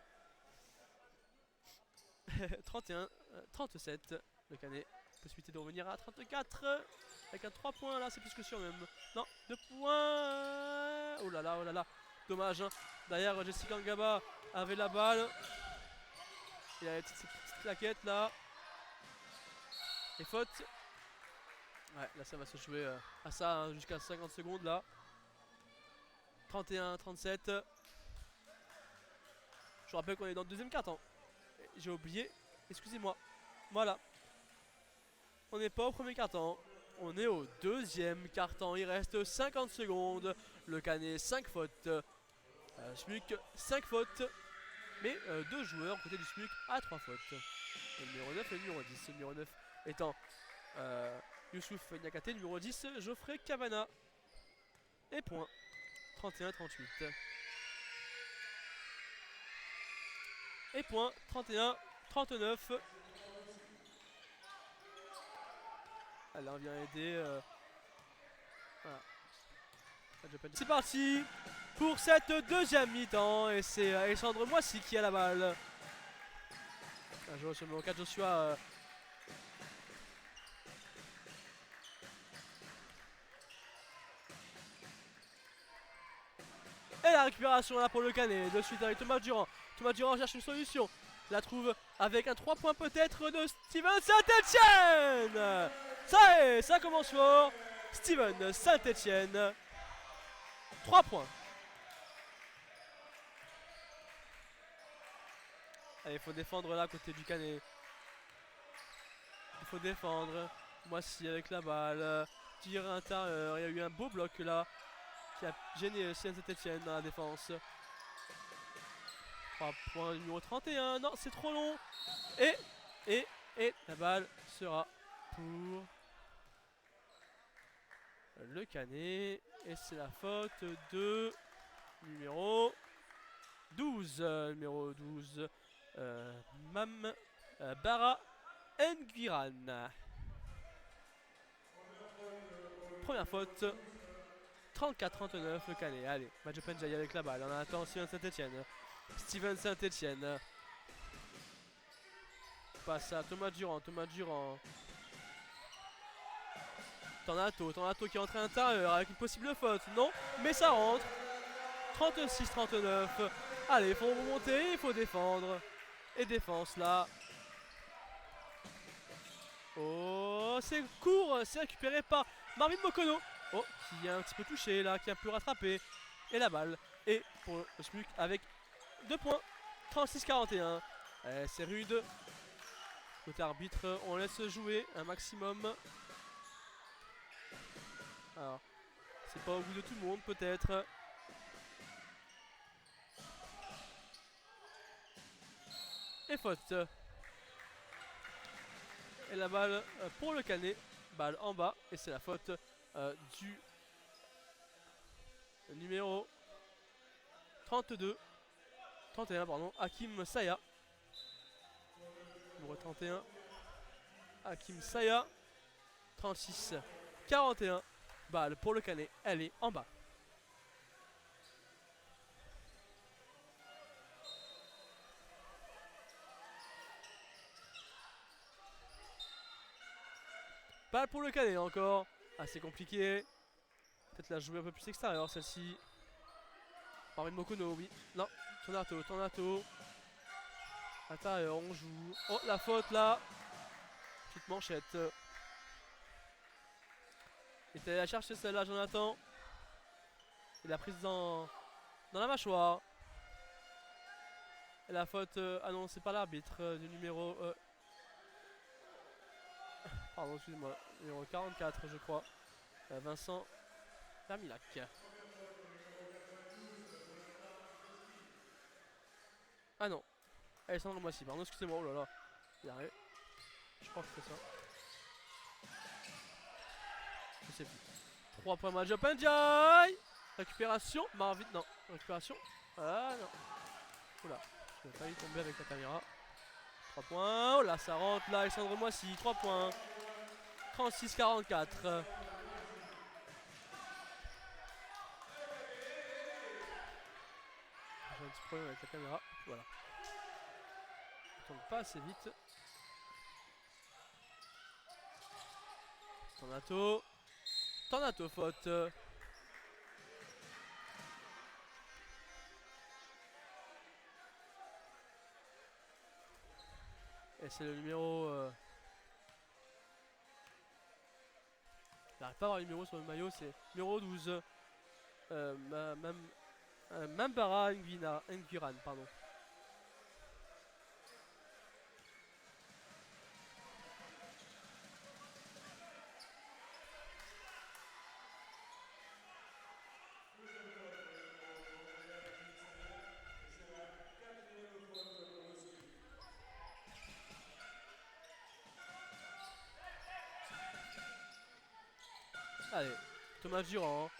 31, 37. Le Canet. Possibilité de revenir à 34. Avec un 3 points là, c'est plus que sûr même. Non, 2 points. Oh là là, oh là là. Dommage. Hein. Derrière, Jessica Ngaba avait la balle. Il a cette petite claquette là. Et faute. Ouais, là ça va se jouer à ça hein, jusqu'à 50 secondes là. 31-37. Je vous rappelle qu'on est dans le deuxième quart-temps. J'ai oublié, excusez-moi. Voilà. On n'est pas au premier quart-temps. On est au deuxième quart-temps. Il reste 50 secondes. Le Canet 5 fautes. SMUC 5 fautes. Mais 2 joueurs côté du SMUC à 3 fautes. Le numéro 9 et le numéro 10. Le numéro 9 étant Youssouf Niakate. Numéro 10 Geoffrey Cavana. Et point. 31-38. Et point. 31-39. Alain vient aider. Voilà. C'est parti pour cette deuxième mi-temps. Et c'est Alexandre Moissy qui a la balle. Un joueur sur le numéro 4, Joshua. Et la récupération là pour le Canet. De suite avec Thomas Durand. Thomas Durand cherche une solution. La trouve avec un 3 points peut-être de Steven Saint-Etienne. Ça y est, ça commence fort. Steven Saint-Etienne. 3 points. Allez, il faut défendre là, côté du Canet. Il faut défendre. Moissy avec la balle. Tir intérieur. Il y a eu un beau bloc là qui a gêné Saint-Etienne dans la défense. 3 points, numéro 31. Non, c'est trop long. Et la balle sera pour le Canet. Et c'est la faute de numéro 12. Numéro 12. Bara Nguiran. Première faute. 34-39 le Canet. Allez, Madjo Penjaï avec la balle. On attend Steven Saint-Etienne. Steven Saint-Etienne. Passe à Thomas Durand. Thomas Durand. Tornato qui est entré à l'intérieur avec une possible faute. Non, mais ça rentre. 36-39. Allez, il faut remonter, il faut défendre. Et défense là. Oh, c'est court, c'est récupéré par Marvin Mokono. Oh, qui est un petit peu touché là, qui a un peu rattrapé. Et la balle. Et pour le SMUC avec 2 points. 36-41. C'est rude. Côté arbitre, on laisse jouer un maximum. Alors, c'est pas au goût de tout le monde peut-être. Et faute. Et la balle pour le Canet. Balle en bas. Et c'est la faute du numéro 31 pardon, Hakim Saya. Numéro 31 Hakim Saya. 36-41. Balle pour le Canet. Elle est en bas. Balle pour le Canet encore. Assez compliqué. Peut-être la jouer un peu plus extérieure celle-ci. Marvin Mokono, oui. Non, Tornato. Intérieur, on joue. Oh, la faute là. Petite manchette. Il était allé la chercher celle-là, Jonathan. Il a prise dans la mâchoire. Et la faute annoncée par l'arbitre du numéro... pardon, excusez-moi. Numéro 44, je crois. Vincent Vermilac. Ah non. Alexandre Moissy, pardon, excusez-moi, oh là là. Il arrive. Je crois que c'est ça. Je sais plus. 3 points Madjo Penjaï. Récupération. Marvin, non. Récupération. Ah non. Oula. J'ai failli tomber avec la caméra. 3 points. Oh là, ça rentre là. Alexandre Moissy. 3 points. 36-44. J'ai un petit problème avec la caméra. Voilà. Ça tombe pas assez vite. Tornato faute. Et c'est le numéro... J'arrive pas à avoir le numéro sur le maillot, c'est numéro 12. Mambara Nguiran, pardon. Allez, Thomas Durand.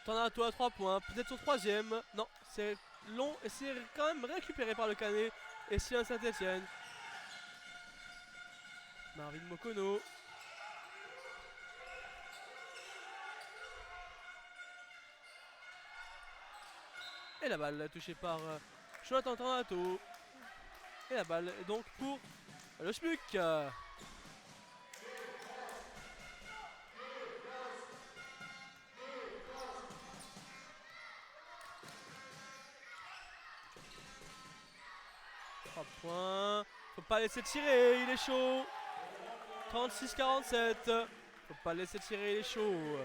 Tornato à 3 points, peut-être son troisième. Non, c'est long et c'est quand même récupéré par le Canet. Et c'est un Saint-Etienne. Marvin Mokono. Et la balle touchée par Jonathan Tornato. Et la balle est donc pour le SMUC. 3 points. Faut pas laisser tirer, il est chaud. 36-47. Faut pas laisser tirer, il est chaud.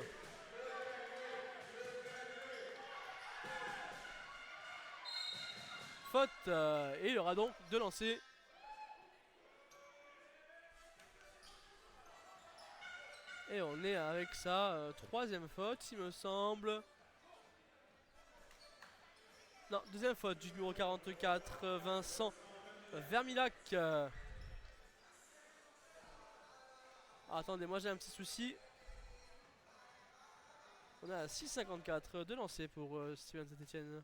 Faute. Et il aura donc 2 lancers. Et on est avec sa troisième faute, il me semble. Non, deuxième faute du numéro 44, Vincent Vermilac. Attendez, moi j'ai un petit souci. On a 6,54 de lancer pour Steven Saint-Etienne.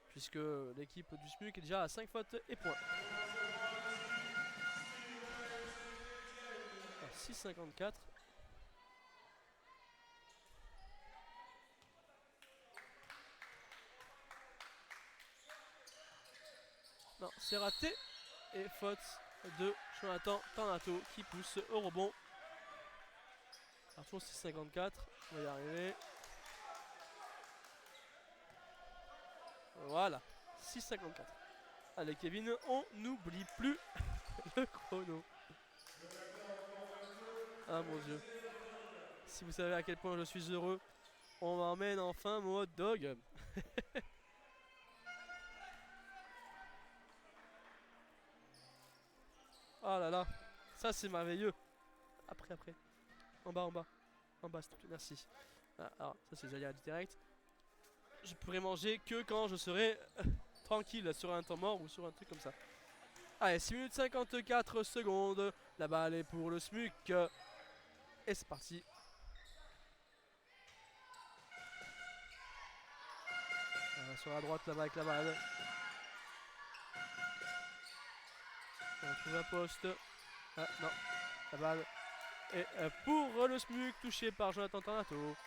Puisque l'équipe du SMUC est déjà à 5 fautes et points. 6,54. Non, c'est raté. Et faute de Jonathan Tornato qui pousse au rebond. Toujours 6,54. On va y arriver. Voilà. 6,54. Allez Kevin, on n'oublie plus le chrono. Ah mon dieu. Si vous savez à quel point je suis heureux, on m'emmène enfin mon hot dog. Oh là là, ça c'est merveilleux. Après. En bas. En bas, s'il te plaît, merci. Ah, alors, ça c'est les aléas du direct. Je pourrais manger que quand je serai tranquille sur un temps mort ou sur un truc comme ça. Allez, 6 minutes 54 secondes. La balle est pour le SMUC. Et c'est parti. Sur la droite là-bas avec la balle. On trouve un poste. Ah non, la balle est pour le SMUC, touché par Jonathan Tornato.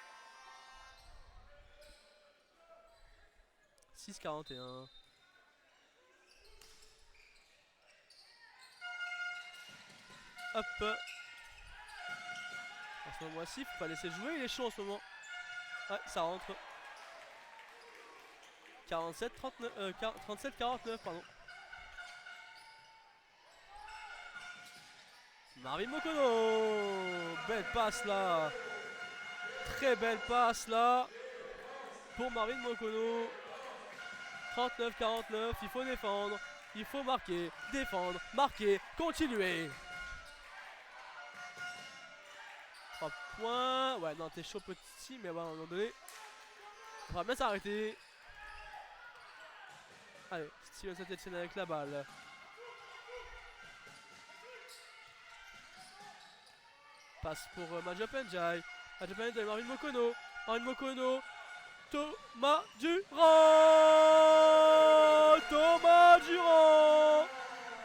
6,41. Hop. En ce moment-ci, faut pas laisser jouer, il est chaud en ce moment. Ouais, ça rentre. 37-49, pardon. Marvin Mokono. Belle passe là. Très belle passe là. Pour Marvin Mokono. 39-49, il faut défendre. Il faut marquer, défendre, marquer, continuer. 3 points. Ouais, non, t'es chaud petit, mais à un moment donné, on va bien s'arrêter. Allez, Steven Saint-Etienne avec la balle. Passe pour Maja Penjai. Maja Penjai, Marvin Mokono. Marvin Mokono. Thomas Durand. Thomas Durand.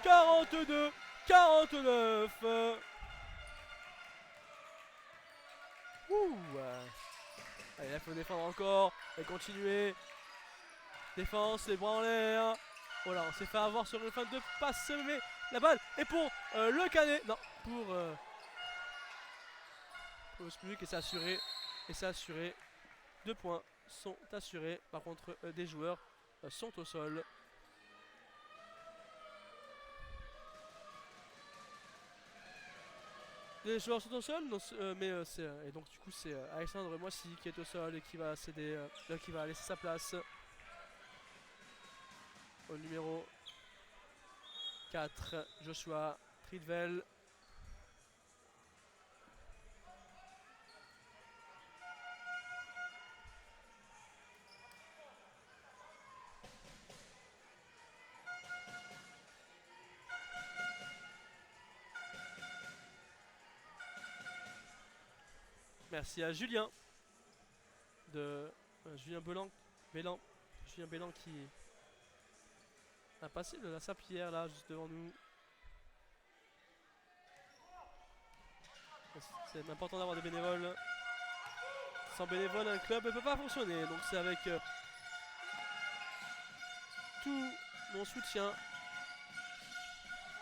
42-49. Ouh. Allez, là, il faut défendre encore. Et continuer. Défense, les bras en l'air. Voilà, on s'est fait avoir sur une fin de passe, mais la balle est pour le Canet. Non, pour le SMUC et c'est assuré. Et c'est assuré. 2 points sont assurés. Par contre, des joueurs sont au sol. Les joueurs sont au sol, non, et donc du coup c'est Alexandre Moissy qui est au sol et qui va céder, qui va laisser sa place au numéro 4, Joshua Tridvel. Merci à Julien de Julien Bélan qui a passé de la Saint-Pierre là juste devant nous. C'est important d'avoir des bénévoles. Sans bénévoles, un club ne peut pas fonctionner. Donc c'est avec tout mon soutien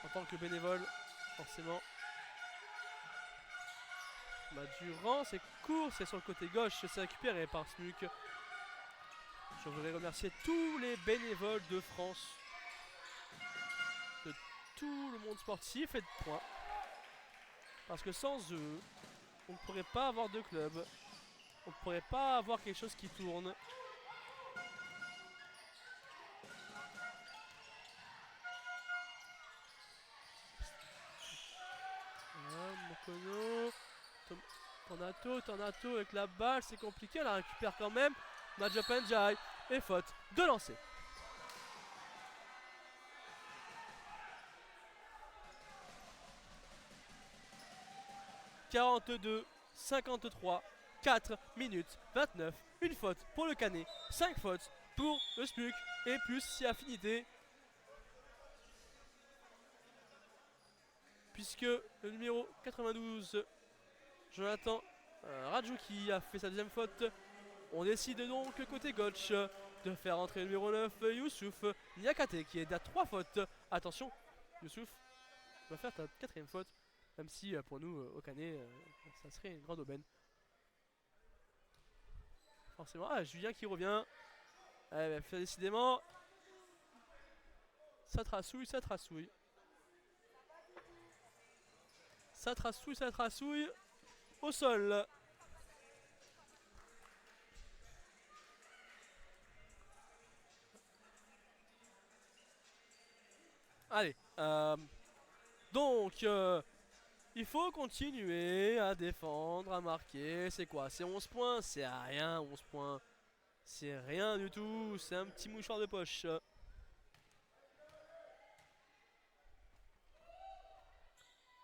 en tant que bénévole, forcément. Durant ces courses, c'est sur le côté gauche, c'est récupéré par Smuk. Je voudrais remercier tous les bénévoles de France, de tout le monde sportif et de points. Parce que sans eux, on ne pourrait pas avoir de club, on ne pourrait pas avoir quelque chose qui tourne. Mokono, Tornato avec la balle, c'est compliqué, elle la récupère quand même. Majopenjai et faute de lancer. « 42-53, 4 minutes 29, une faute pour le Canet, 5 fautes pour le Smuk et plus si affinité. Puisque le numéro 92, Jonathan Radjouki, a fait sa deuxième faute. On décide donc côté gauche de faire entrer le numéro 9, Youssouf Niakate, qui est à 3 fautes. Attention, Youssouf, tu vas faire ta 4ème faute. Même si pour nous, au Canet, ça serait une grande aubaine. Forcément, Julien qui revient. Décidément, ça trassouille. Ça trassouille au sol. Allez, donc il faut continuer à défendre, à marquer. C'est quoi? C'est 11 points? C'est rien, 11 points. C'est rien du tout, c'est un petit mouchoir de poche.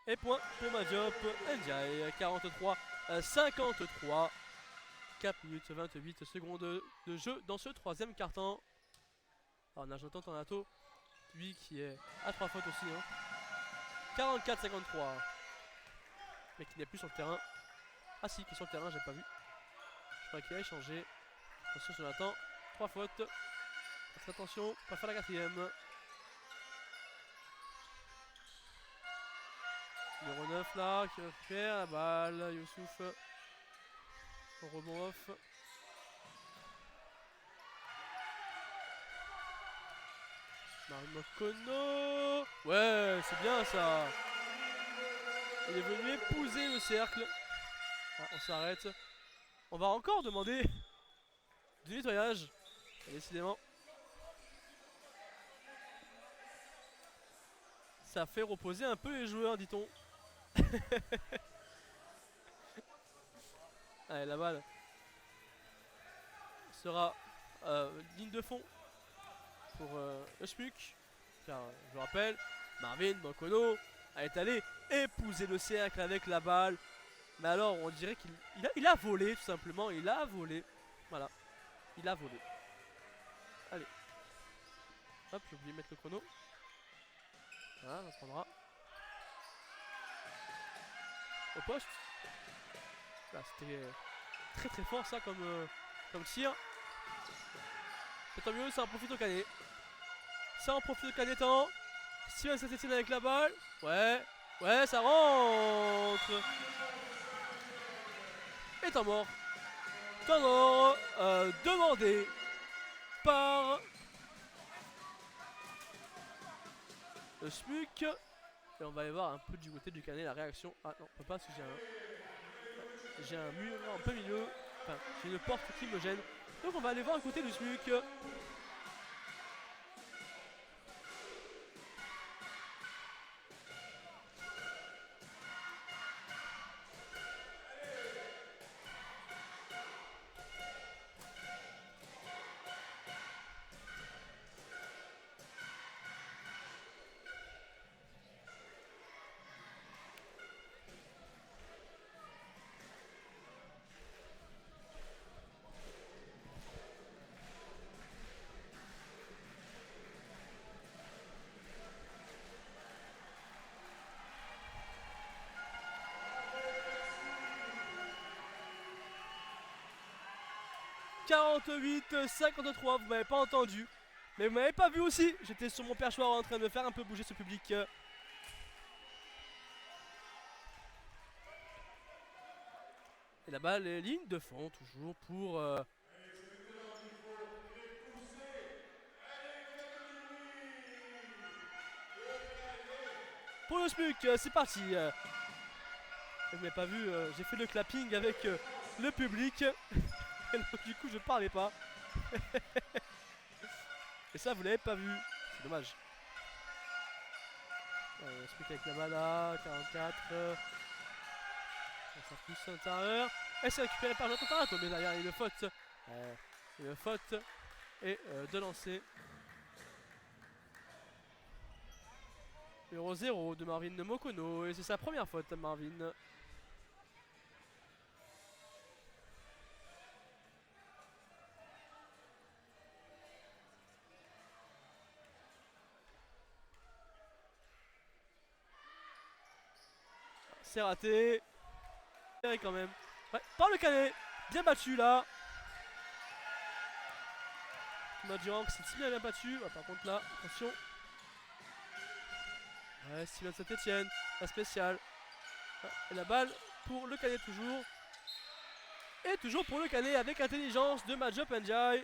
Et point pour Madiop Ndiaye, 43-53. 4 minutes 28 secondes de jeu dans ce 3ème quart-temps. Alors on a Jonathan Tornato, lui qui est à 3 fautes aussi. 44-53. Mais qui n'est plus sur le terrain. Ah si, qui est sur le terrain, j'ai pas vu. Je crois qu'il a échangé. Attention Jonathan, 3 fautes. Attention, pas faire la 4ème. Numéro 9 là, qui récupère la balle, Youssouf. Au rebond off. Mokono. Ouais, c'est bien ça. Il est venu épouser le cercle. Ah, on s'arrête. On va encore demander du nettoyage. Et décidément, ça fait reposer un peu les joueurs, dit-on. Allez, la balle sera ligne de fond pour le Smuk. Car je vous rappelle, Marvin Mokono est allé épouser le cercle avec la balle. Mais alors on dirait qu'il a volé tout simplement. Il a volé. Voilà. Il a volé. Allez. Hop, j'ai oublié de mettre le chrono. Voilà, on se prendra. Au poste. Là, c'était très très fort ça comme tir. C'est tant mieux, ça en profite au Canet. Ça en profite au Canet tant. Steven Saint-Etienne avec la balle. Ouais, ça rentre. Et temps mort. Demandé par le Smuk. Et on va aller voir un peu du côté du Canet la réaction. Ah non, on peut pas parce que j'ai un mur en plein milieu. Enfin, j'ai une porte qui me gêne. Donc on va aller voir du côté du Smuk. 48-53, vous m'avez pas entendu. Mais vous m'avez pas vu aussi. J'étais sur mon perchoir en train de faire un peu bouger ce public. Et la balle est ligne de fond toujours pour le SMUC. C'est parti. Vous m'avez pas vu, j'ai fait le clapping avec le public. Et donc, du coup je parlais pas. Et ça vous l'avez pas vu. C'est dommage. SMUC avec la balle là, 44. Ça pousse à l'intérieur. Et c'est récupéré par Jonathan Tarato. Mais derrière il y a une faute. Une faute. Et de lancer. Numéro 0 de Marvin Mokono. Et c'est sa première faute, Marvin. C'est raté. Quand même. Ouais, par le canet. Bien battu là. Thomas Durand qui s'est bien battu. Ah, par contre là, attention. Ouais, Steven Saint-Etienne. La spéciale. Et la balle pour le canet toujours. Et toujours pour le canet avec intelligence de Majop Njai.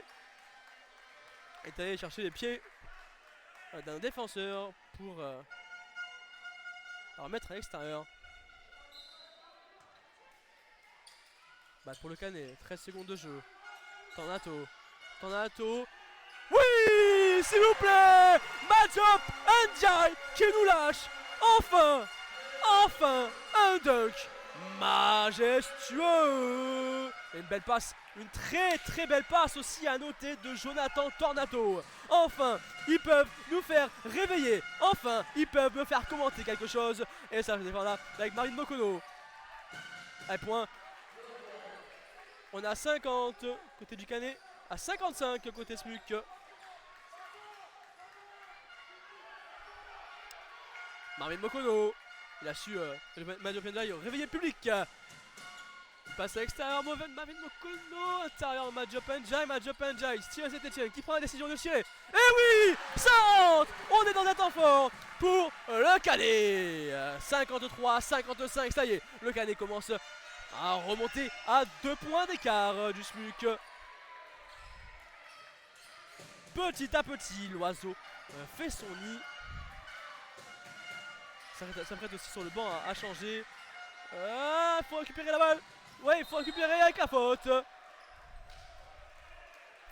Est allé chercher les pieds d'un défenseur pour la remettre à l'extérieur. Balle pour le canet, 13 secondes de jeu. Tornato. Oui, s'il vous plaît, Majop Njai qui nous lâche. Enfin un dunk majestueux. Et une belle passe, une très belle passe aussi à noter de Jonathan Tornato. Enfin, ils peuvent nous faire réveiller. Enfin, ils peuvent me faire commenter quelque chose. Et ça, je vais faire là avec Marvin Mokono. Allez, point. On a 50 côté du canet, à 55 côté SMUC. Marvin Mokono, il a su Majop Njai réveiller le public. Il passe à l'extérieur, Marvin Mokono, intérieur Majop Njai, Steven Saint-Etienne qui prend la décision de tirer. Et oui, ça rentre. On est dans un temps fort pour le canet. 53-55, ça y est, le canet commence à remonter à 2 points d'écart du SMUC. Petit à petit, l'oiseau fait son nid. S'apprête aussi sur le banc à changer. Faut récupérer la balle. Ouais, il faut récupérer avec la faute.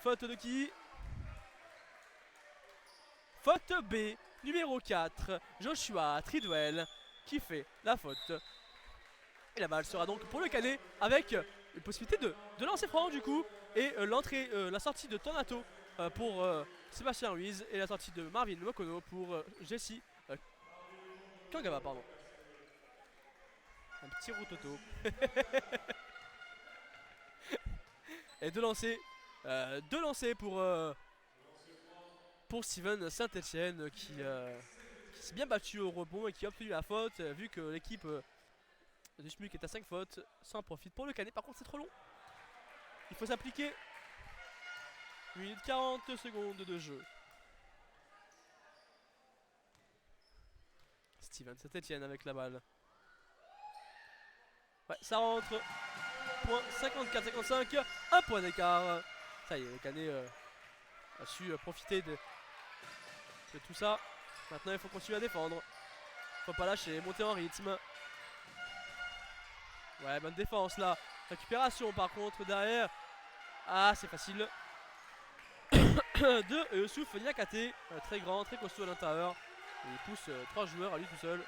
Faute de qui? Faute B, numéro 4, Joshua Tridwell qui fait la faute. Et la balle sera donc pour le canet avec une possibilité de lancer franc du coup. Et la sortie de Tornato pour Sébastien Ruiz et la sortie de Marvin Mokono pour Jesse Kangaba, pardon. Un petit rototo. Et deux lancers pour Steven Saint-Etienne qui s'est bien battu au rebond et qui a obtenu la faute vu que l'équipe du SMUC est à 5 fautes. Ça en profite pour le canet. Par contre c'est trop long. Il faut s'appliquer. 1 minute 40 secondes de jeu. Steven Saint-Etienne avec la balle. Ouais, ça rentre. Point 54-55. Un point d'écart. Ça y est, le canet a su profiter de tout ça. Maintenant il faut continuer à défendre. Faut pas lâcher, monter en rythme. Ouais, bonne défense là. Récupération par contre derrière. Ah, c'est facile. De Youssouf Niakate. Très grand, très costaud à l'intérieur. Il pousse 3 joueurs à lui tout seul.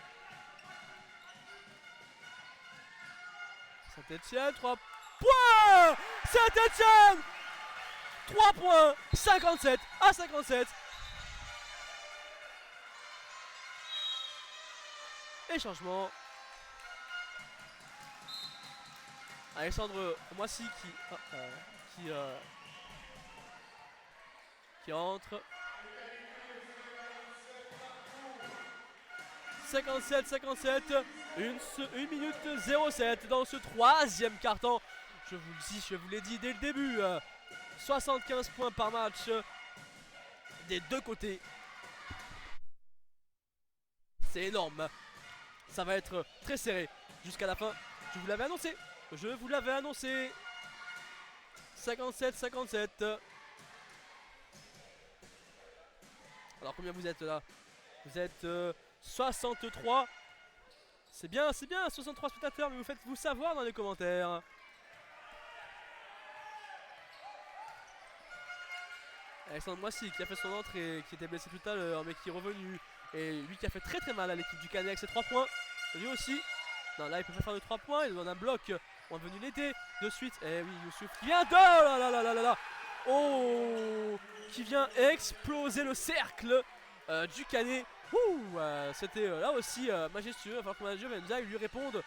Saint-Etienne, 3 points. Saint-Etienne 3 points. 57-57. Et changement. Alexandre Moissy qui entre. 57-57, 1 minute 07 dans ce troisième quart-temps. Je vous le dis, je vous l'ai dit dès le début. 75 points par match des deux côtés. C'est énorme. Ça va être très serré jusqu'à la fin. Je vous l'avais annoncé. Je vous l'avais annoncé. 57-57. Alors combien vous êtes là? Vous êtes 63. C'est bien, 63 spectateurs, mais vous faites vous savoir dans les commentaires. Alexandre Moissy qui a fait son entrée, qui était blessé tout à l'heure, mais qui est revenu. Et lui qui a fait très très mal à l'équipe du Canet avec ses 3 points. Lui aussi. Non, là il peut pas faire de 3 points, il donne un bloc. On est venu l'aider de suite. Eh oui, Youssouf qui vient de... Oh là là là là là là. Oh, qui vient exploser le cercle du Canet. C'était là aussi majestueux. Il va falloir que le manager Benzaï lui réponde.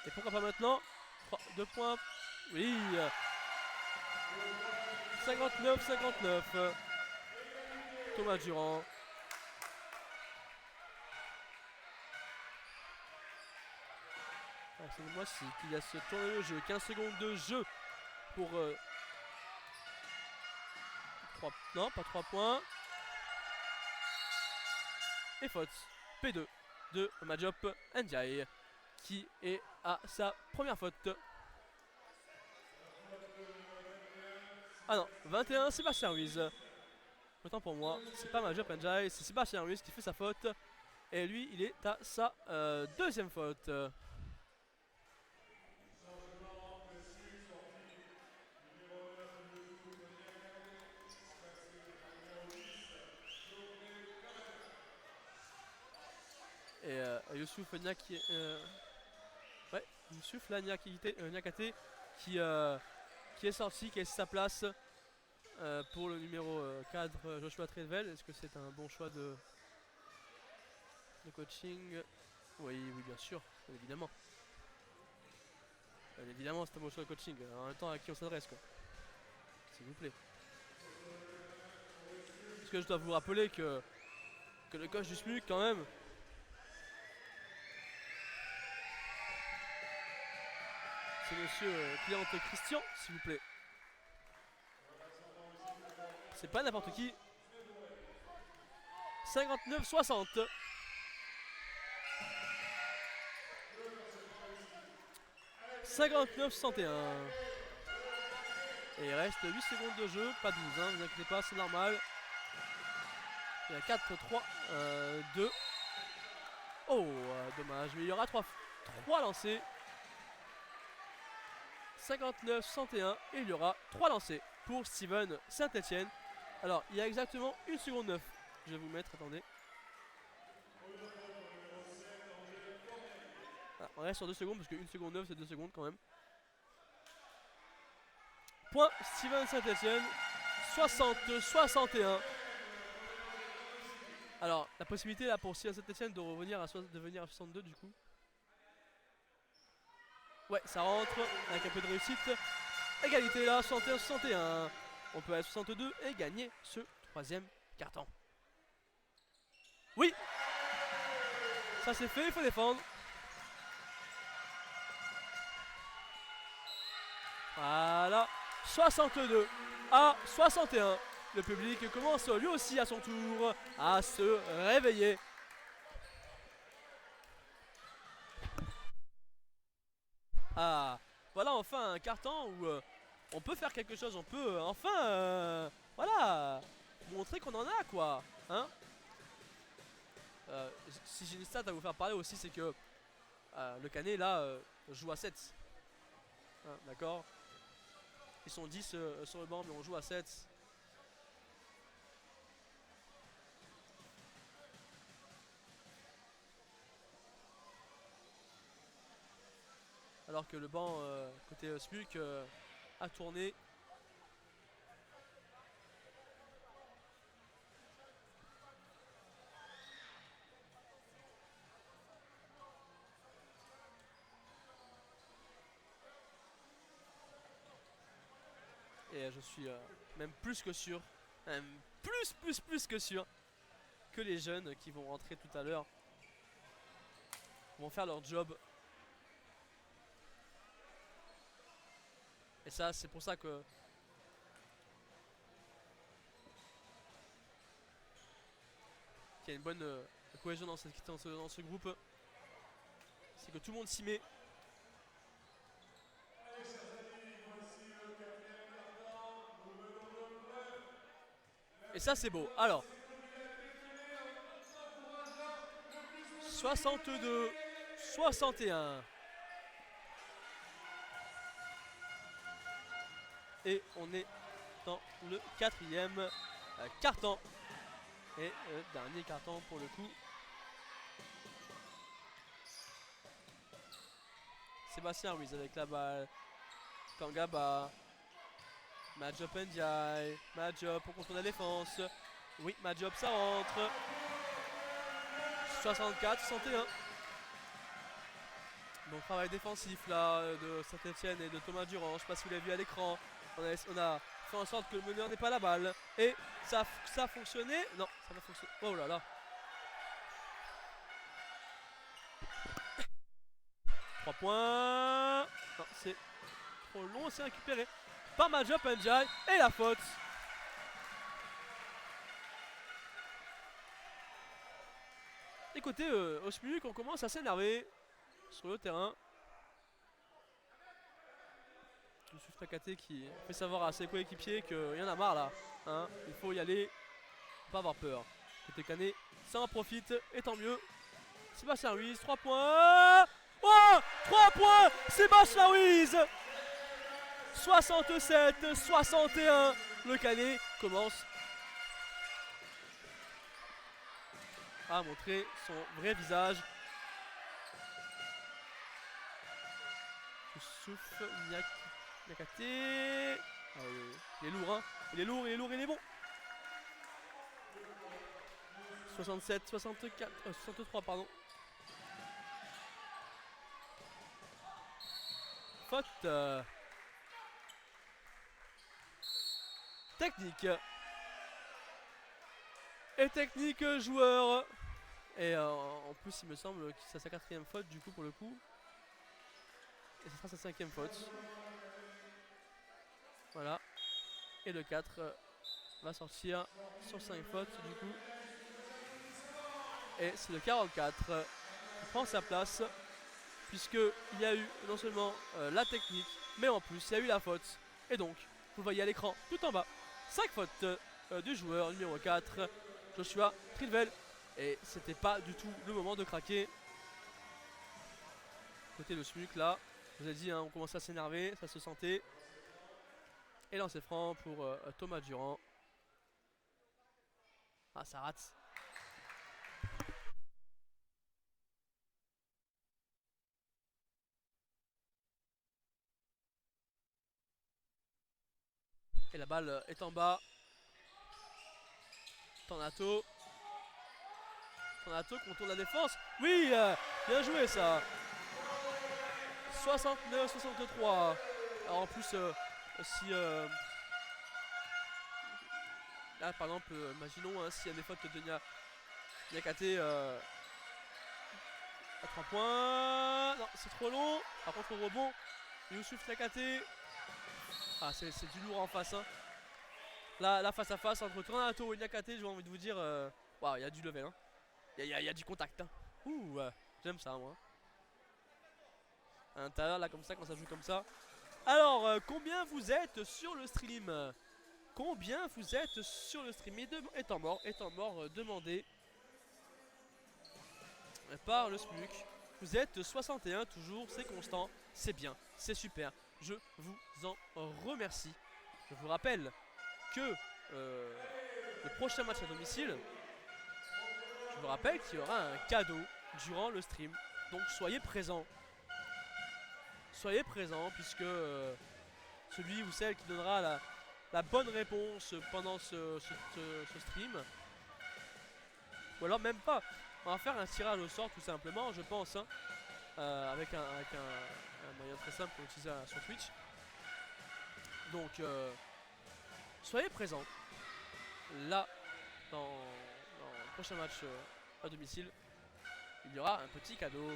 Et pourquoi pas maintenant? 2 points. Oui. 59-59. Thomas Durand. C'est moi aussi qui a se tourner le jeu. 15 secondes de jeu pour 3. Non, pas 3 points. Et faute. P2 de Majop Ndiaye qui est à sa première faute. Ah non, 21 Sébastien Ruiz. Autant pour moi, c'est pas Majop Ndiaye, c'est Sébastien Ruiz qui fait sa faute. Et lui, il est à sa deuxième faute. Et Youssouf Niakate qui est sorti, qui a sa place pour le numéro 4 Joshua Trevel. Est-ce que c'est un bon choix de coaching? Oui, bien sûr, évidemment. Évidemment, c'est un bon choix de coaching. En même temps, à qui on s'adresse, quoi. S'il vous plaît. Est-ce que je dois vous rappeler que le coach du SMUC, quand même, c'est monsieur Cliente Christian, s'il vous plaît. C'est pas n'importe qui. 59-60. « 59-61. Et il reste 8 secondes de jeu, pas 12, hein, vous inquiétez pas, c'est normal. Il y a 4, 3, 2. Oh, dommage, mais il y aura 3 lancés. 59-61 et il y aura 3 lancés pour Steven Saint-Etienne. Alors, il y a exactement 1 seconde 9. Je vais vous mettre, attendez. Ah, on reste sur 2 secondes parce que 1 seconde 9 c'est 2 secondes quand même. Point Steven Saint-Etienne. 60-61. Alors, la possibilité là pour Steven Saint-Etienne de revenir à devenir à 62 du coup. Ouais, ça rentre avec un peu de réussite. Égalité là, 61-61. On peut aller à 62 et gagner ce 3e carton. Oui, ça c'est fait, il faut défendre. Voilà, 62 à 61. Le public commence lui aussi à son tour à se réveiller. Ah, voilà enfin un carton où on peut faire quelque chose, on peut enfin voilà, montrer qu'on en a quoi, hein. Si j'ai une stat à vous faire parler aussi, c'est que le Canet là joue à 7. Hein, d'accord. Ils sont 10 sur le banc mais on joue à 7. Alors que le banc côté SMUC a tourné. Et je suis même plus que sûr, même plus que sûr que les jeunes qui vont rentrer tout à l'heure vont faire leur job. Et ça, c'est pour ça que qu'il y a une bonne cohésion dans ce groupe. C'est que tout le monde s'y met. Et ça, c'est beau. Alors, 62, 61. Et on est dans le quatrième carton. Et dernier carton pour le coup. Sébastien Ruiz avec la balle. Kangaba. Match-up Ndiaye. Match-up pour contrôler la défense. Oui, match-up ça rentre. 64, 61. Bon travail défensif là de Saint-Etienne et de Thomas Durand. Je ne sais pas si vous l'avez vu à l'écran. On a fait en sorte que le meneur n'ait pas la balle. Et ça a fonctionné. Non, ça n'a pas fonctionné. Oh là là. 3 points. Non, c'est trop long, c'est récupéré par Match-up Ndiaye. Et la faute. Écoutez, Osmuk, on commence à s'énerver sur le terrain. Youssouf Takaté qui fait savoir à ses coéquipiers qu'il y en a marre là. Hein, il faut y aller, pas avoir peur. Côté Canet, ça en profite et tant mieux. Sébastien Ruiz, 3 points. Oh, 3 points, Sébastien Ruiz. 67, 61. Le Canet commence à montrer son vrai visage. Youssouf Niakhaté. Ah, il est lourd, hein. Il est lourd, il est lourd, il est bon. 67, 64, 63, pardon. Faute. Technique. Et technique joueur. Et en plus, il me semble que c'est sa 4ème faute, du coup, pour le coup. Et ce sera sa 5ème faute. Voilà. Et le 4 va sortir sur 5 fautes, du coup. Et c'est le 44 qui prend sa place. Puisqu'il y a eu non seulement la technique, mais en plus, il y a eu la faute. Et donc, vous voyez à l'écran, tout en bas, 5 fautes du joueur numéro 4, Joshua Trilvel. Et c'était pas du tout le moment de craquer. Côté de Smuk là, je vous ai dit, hein, on commençait à s'énerver, ça se sentait. Et lancer franc pour Thomas Durand. Ah, ça rate. Et la balle est en bas. Tornato. Tornato contourne la défense. Oui, bien joué ça. 69-63. Alors en plus, si là par exemple, imaginons hein, s'il y a des fautes de Niakhaté à 3 points. Non, c'est trop long. Par contre, au rebond, Youssouf Niakhaté. Ah, c'est du lourd en face. Hein. Là, face à face entre Tornato et Niakhaté, j'ai envie de vous dire, waouh, il y a du level. Hein. Il y a du contact. Hein. Ouh, j'aime ça, moi. À l'intérieur, là, comme ça, quand ça joue comme ça. Alors, combien vous êtes sur le stream? Combien vous êtes sur le stream? Étant mort demandé par le SMUC. Vous êtes 61 toujours, c'est constant, c'est bien, c'est super. Je vous en remercie. Je vous rappelle que le prochain match à domicile, je vous rappelle qu'il y aura un cadeau durant le stream. Donc soyez présents. Soyez présents puisque celui ou celle qui donnera la bonne réponse pendant ce stream, ou alors même pas, on va faire un tirage au sort tout simplement, je pense, hein, avec un moyen très simple qu'on utilise sur Twitch. Donc soyez présents là dans le prochain match à domicile, il y aura un petit cadeau.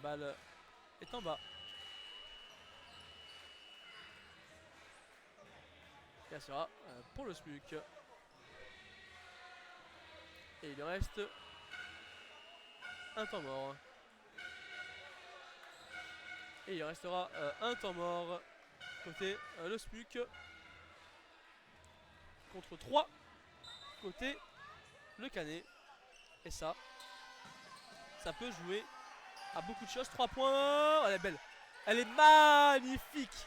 balle est en bas. Cassera pour le SMUC. Et il reste un temps mort. Et il restera un temps mort côté le SMUC. Contre 3 côté le Canet. Et ça peut jouer à beaucoup de choses. 3 points. Oh, elle est belle. Elle est magnifique.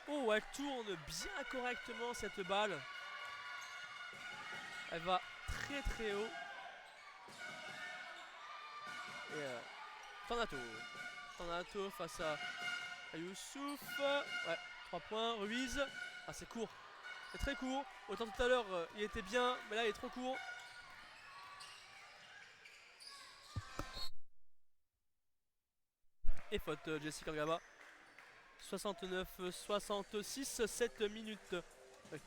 Oh, elle tourne bien correctement cette balle. Elle va très très haut. Et Tornato face à Youssouf. Ouais, 3 points. Ruiz. Ah, c'est court. C'est très court. Autant tout à l'heure, il était bien, mais là, il est trop court. Et faute Jessie Kangaba. 69-66, 7 minutes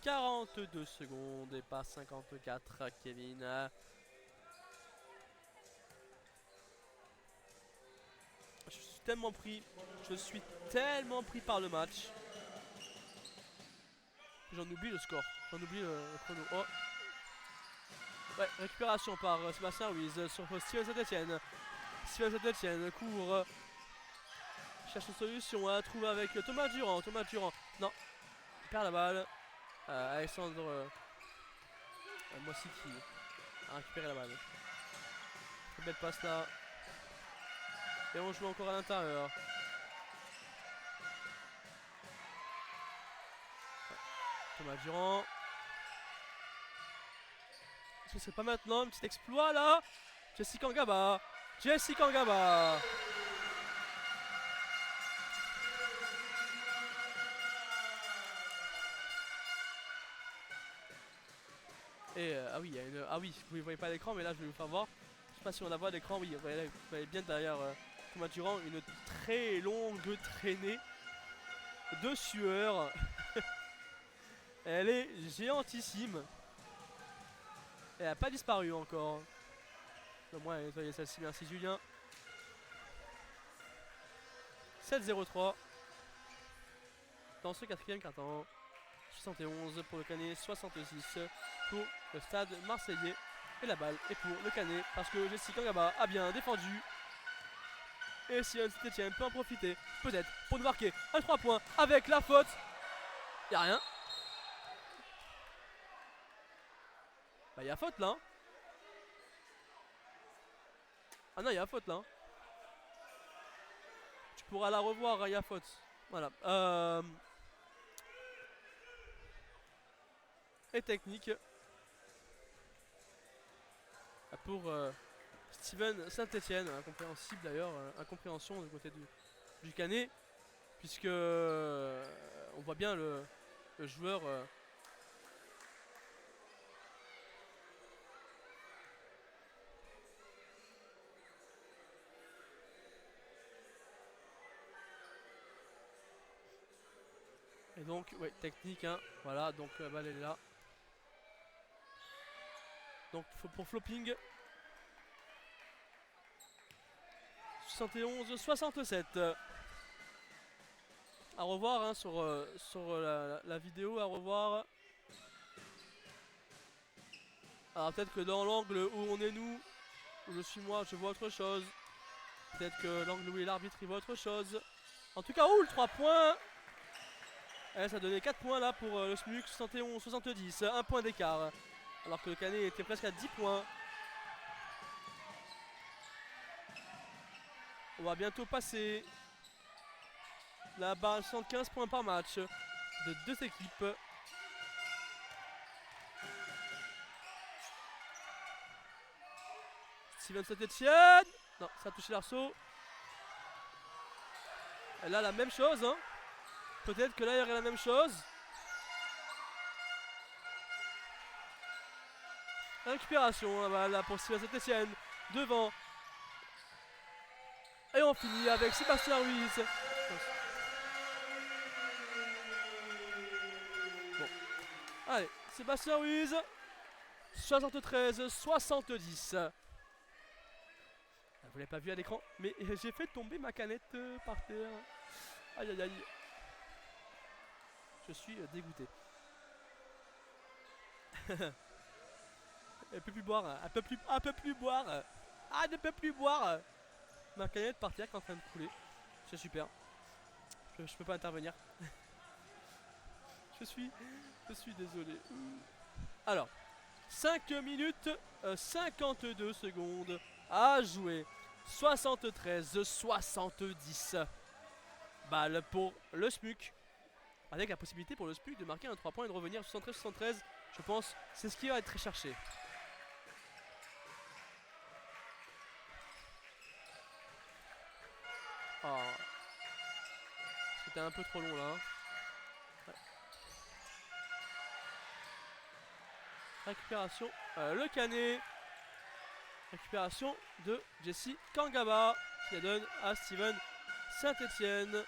42 secondes et pas 54, Kevin. Je suis tellement pris par le match. J'en oublie le score, j'en oublie le chrono. Oh. Ouais, récupération par Sébastien Ruiz sur Steven Saint-Etienne. Steven Saint-Etienne court. Cherche une solution à trouver avec Thomas Durand. Thomas Durand, non, il perd la balle. Alexandre Moissy qui a récupéré la balle. Très belle passe là. Et on joue encore à l'intérieur. Thomas Durand. Est-ce que c'est pas maintenant un petit exploit là? Jessie Kangaba. Jessie Kangaba. Et ah oui, il y a une. Ah oui, vous ne voyez pas l'écran, mais là je vais vous faire voir. Je sais pas si on la voit à l'écran, oui, vous voyez bien derrière Thomas Durand, une très longue traînée de sueur. Elle est géantissime. Elle n'a pas disparu encore. Au moins elle a nettoyé celle-ci, merci Julien. 7-0-3 dans ce quatrième quart-temps. 71 pour le Canet, 66 pour le Stade Marseillais. Et la balle est pour le Canet parce que Jessie Kangaba a bien défendu. Et si Saint-Etienne peut en profiter, peut-être, pour nous marquer un 3 points avec la faute. Y'a rien. Bah y'a faute là. Hein. Ah non, y'a faute là. Hein. Tu pourras la revoir, y'a faute. Voilà. Et technique pour Steven Saint-Etienne, incompréhensible d'ailleurs, incompréhension du côté du Canet, puisque on voit bien le joueur et donc ouais, technique hein, voilà, donc la balle est là. Donc pour flopping 71-67. À revoir hein, sur la vidéo, à revoir. Alors peut-être que dans l'angle où on est nous, où je suis moi, je vois autre chose. Peut-être que l'angle où est l'arbitre, il voit autre chose. En tout cas, le 3 points. Et ça donnait 4 points là pour le SMUC, 71-70, 1 point d'écart. Alors que le Canet était presque à 10 points. On va bientôt passer la barre 75 points par match de deux équipes. Steven Saint-Etienne. Non, ça a touché l'arceau. Et là, la même chose. Hein. Peut-être que là, il y aurait la même chose. Récupération là pour Steven Saint-Etienne. Devant. Et on finit avec Sébastien Ruiz. Bon. Allez, Sébastien Ruiz. 73-70. Vous l'avez pas vu à l'écran, mais j'ai fait tomber ma canette par terre. Aïe aïe aïe. Je suis dégoûté. Elle peut plus boire, elle peut plus boire. Ah, elle ne peut plus boire. Ma canette par terre qui est en train de couler. C'est super. Je peux pas intervenir. je suis désolé. Alors, 5 minutes 52 secondes à jouer. 73-70 balles pour le SMUC. Avec la possibilité pour le SMUC de marquer un 3 points et de revenir à 73-73. Je pense c'est ce qui va être recherché. Oh. C'était un peu trop long là. Ouais. Récupération. Le canet. Récupération de Jesse Kangaba. Qui la donne à Steven Saint-Etienne.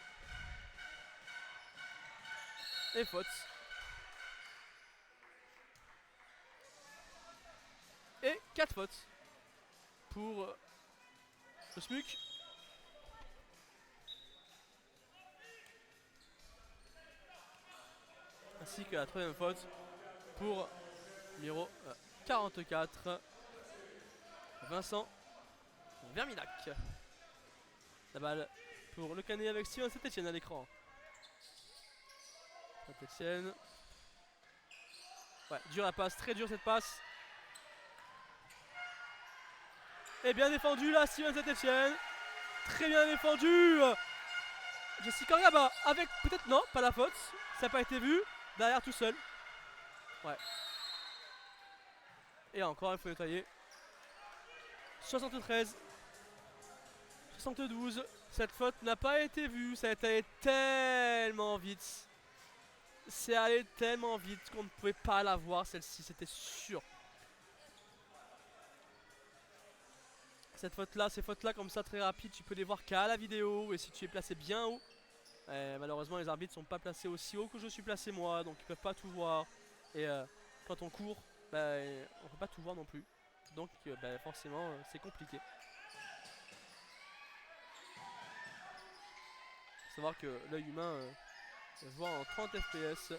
Et faute. Et 4 fautes. Pour le SMUC. Ainsi que la troisième faute pour numéro 44, Vincent Verminac. La balle pour le canet avec Steven Saint-Etienne à l'écran. Saint-Etienne. Ouais, dur la passe, très dur cette passe. Et bien défendu là, Steven Saint-Etienne. Très bien défendu. Jesse Kangaba avec peut-être non, pas la faute. Ça n'a pas été vu. Derrière tout seul. Ouais. Et encore, il faut nettoyer. 73. 72. Cette faute n'a pas été vue. Ça a été tellement vite. C'est allé tellement vite qu'on ne pouvait pas la voir celle-ci. C'était sûr. Cette faute-là, ces fautes-là comme ça très rapides, tu peux les voir qu'à la vidéo. Et si tu es placé bien haut. Malheureusement les arbitres sont pas placés aussi haut que je suis placé moi, donc ils peuvent pas tout voir. Et quand on court, on peut pas tout voir non plus. Donc forcément c'est compliqué. Faut savoir que l'œil humain voit en 30 fps.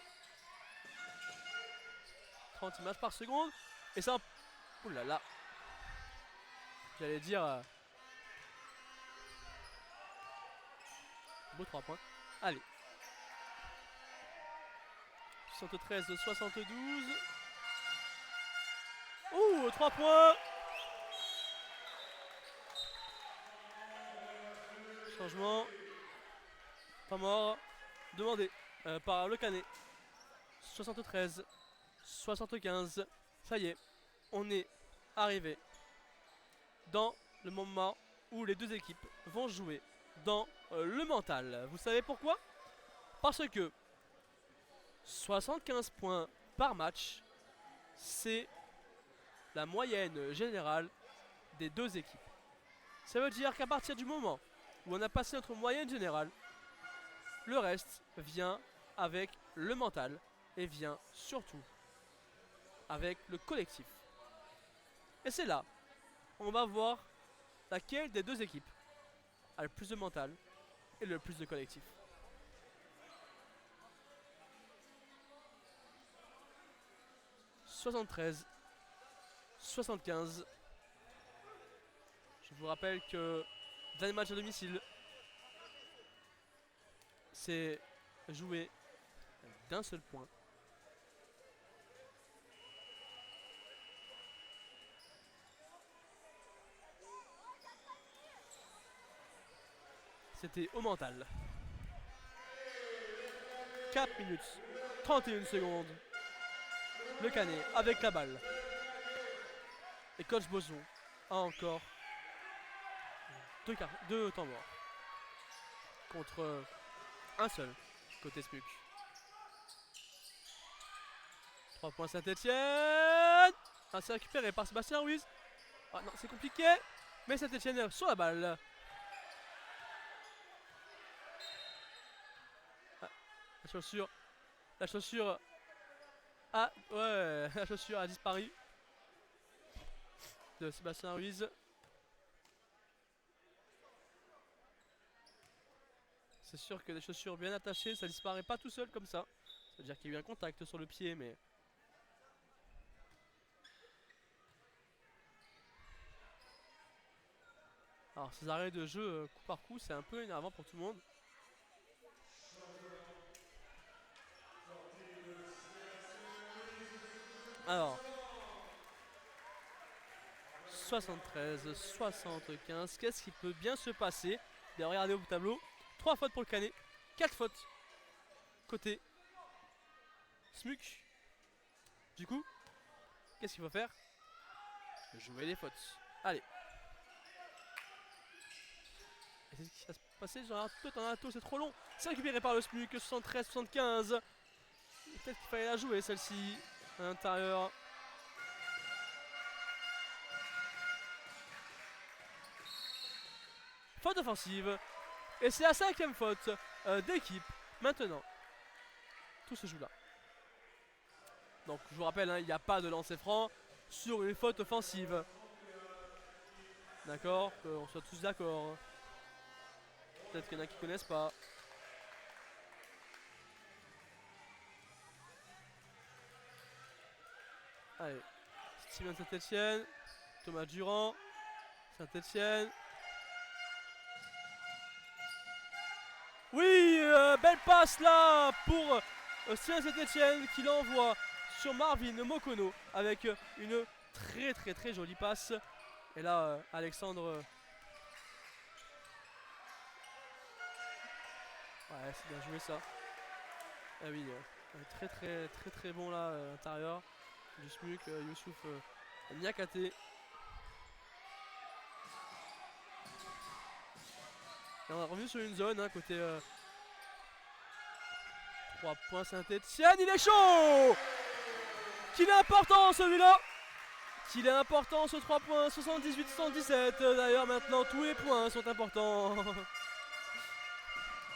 30 images par seconde. Et ça... Oulala. J'allais dire... Beau 3 points. Allez. 73-72. Ouh, 3 points. Changement. Pas mort. Demandé par le canet. 73-75. Ça y est. On est arrivé dans le moment où les deux équipes vont jouer dans le mental. Vous savez pourquoi? Parce que 75 points par match, c'est la moyenne générale des deux équipes. Ça veut dire qu'à partir du moment où on a passé notre moyenne générale, le reste vient avec le mental et vient surtout avec le collectif. Et c'est là, on va voir laquelle des deux équipes a le plus de mental et le plus de collectif. « 73 75. Je vous rappelle que dernier match à domicile, c'est joué d'un seul point. C'était au mental. 4 minutes 31 secondes. Le canet avec la balle. Et coach Boson a encore deux temps morts. Contre un seul côté SMUC. 3 points Saint-Etienne. Ah, c'est récupéré par Sébastien Ruiz. Ah non, c'est compliqué. Mais Saint-Etienne sur la balle. Ah, la chaussure. Ah ouais, la chaussure a disparu de Sébastien Ruiz. c'est sûr que des chaussures bien attachées, ça disparaît pas tout seul comme ça. C'est-à-dire qu'il y a eu un contact sur le pied, mais... Alors ces arrêts de jeu coup par coup, c'est un peu énervant pour tout le monde. Alors... 73, 75, qu'est-ce qui peut bien se passer? Et regardez au tableau, 3 fautes pour le Canet, 4 fautes côté Smuk. Du coup, qu'est-ce qu'il faut faire? Jouer les fautes. Allez. Et c'est ce qui va se passer, genre un tour, c'est trop long. C'est récupéré par le Smuk, 73, 75. Peut-être qu'il fallait la jouer celle-ci, à l'intérieur. Faute offensive. Et c'est la 5ème faute d'équipe. Maintenant, tout se joue là. Donc je vous rappelle, hein, il n'y a pas de lancer franc sur une faute offensive. D'accord, qu'on soit tous d'accord. Peut-être qu'il y en a qui connaissent pas. Allez, Steven Saint-Etienne, Thomas Durand, Saint-Etienne. Oui, belle passe là pour Steven Saint-Etienne qui l'envoie sur Marvin Mokono avec une très jolie passe. Et là, Alexandre... ouais, c'est bien joué ça. Ah oui, très bon là, à l'intérieur. Du Smuk, Youssouf Niakate. Et on est revenu sur une zone, hein, côté 3 points Saint-Etienne. Il est chaud! Qu'il est important celui-là! Qu'il est important ce 3 points, 78-77. D'ailleurs maintenant tous les points sont importants.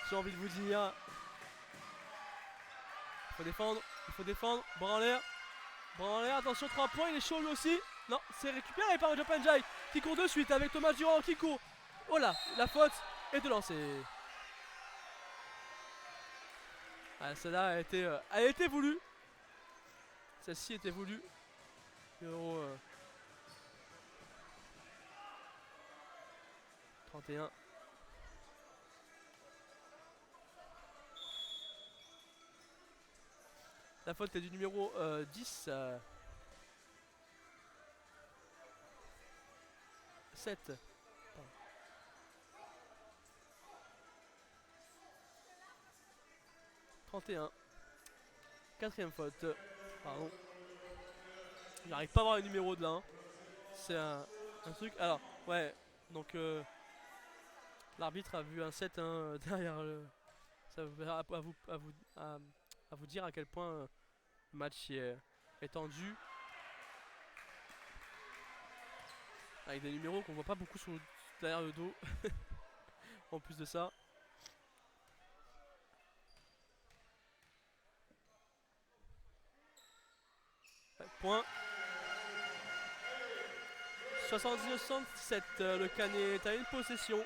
J'ai envie de vous dire. Il faut défendre, bras en l'air. Bras en l'air, attention 3 points, il est chaud lui aussi. Non, c'est récupéré par Jopanjai qui court de suite avec Thomas Durand qui court. Oh là, la faute est de lancer. Ah, celle-là a été voulue. Celle-ci était voulue. Numéro 31. La faute est du numéro 10. 7. 31. 4ème faute. Pardon. J'arrive pas à voir le numéro de là. Hein. C'est un truc. Alors, ouais. Donc, l'arbitre a vu un 7 derrière le. Ça va à vous dire à quel point le match est tendu. Avec des numéros qu'on voit pas beaucoup derrière le dos. En plus de ça. Ouais, point. 79-67, le Canet a une possession.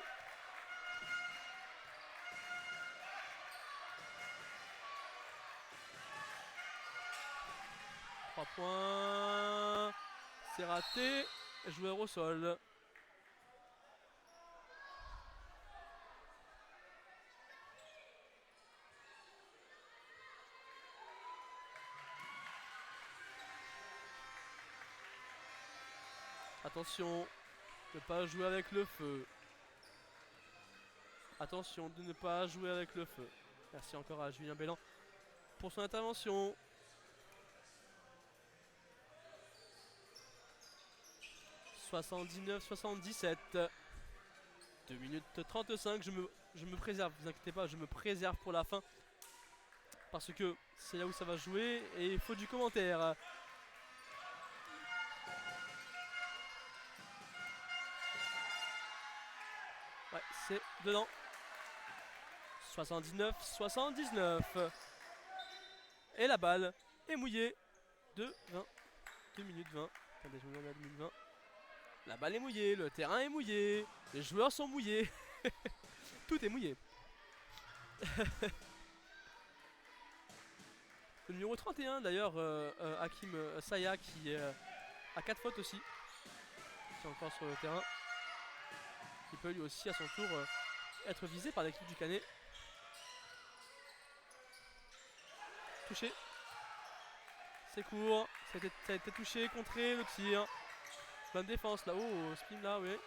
Trois points. C'est raté. Joueur au sol. Attention de ne pas jouer avec le feu. Attention de ne pas jouer avec le feu. Merci encore à Julien Bellan pour son intervention. « 79-77. 2 minutes 35. Je me préserve, vous inquiétez pas, je me préserve pour la fin. Parce que c'est là où ça va jouer et il faut du commentaire. Ouais, c'est dedans. 79-79. Et la balle est mouillée de 20. 2 minutes 20. Attendez, je me mets à 2 minutes 20. La balle est mouillée, le terrain est mouillé, les joueurs sont mouillés. Tout est mouillé. Le numéro 31 d'ailleurs, Hakim Saya qui a 4 fautes aussi. Qui est encore sur le terrain. Il peut lui aussi à son tour être visé par l'équipe du Canet. Touché. C'est court. Ça a été touché, contré, le tir. Bonne défense là-haut, spin là, oui.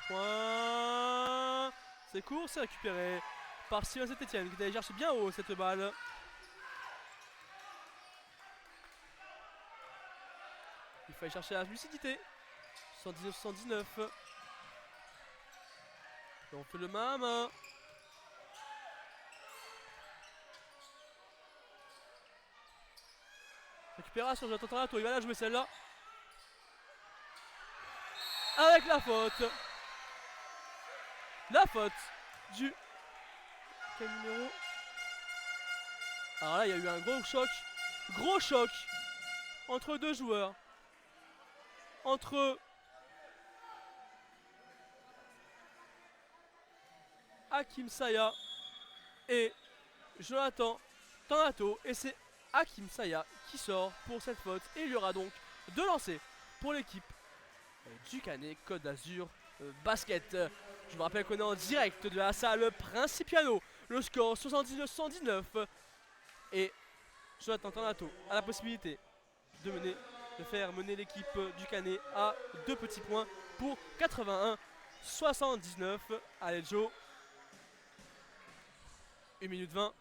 Points. C'est court, c'est récupéré par Sylvain Saint-Etienne qui allait chercher bien haut cette balle. Il fallait chercher la lucidité. 79-79. On fait le même. Récupération, j'attends la tour, il va la jouer celle-là. Avec la faute. La faute du... Quel numéro? Alors là, il y a eu un gros choc. Gros choc entre deux joueurs. Entre Hakim Saya et Jonathan Tanato. Et c'est Hakim Saya qui sort pour cette faute. Et il y aura donc 2 lancers pour l'équipe du Canet Côte d'Azur basket. Je vous rappelle qu'on est en direct de la salle Principiano. Le score 79-79. Et Jonathan Tanato a la possibilité de faire mener l'équipe du Canet à 2 petits points pour 81-79. Allez Joe. 1 minute 20.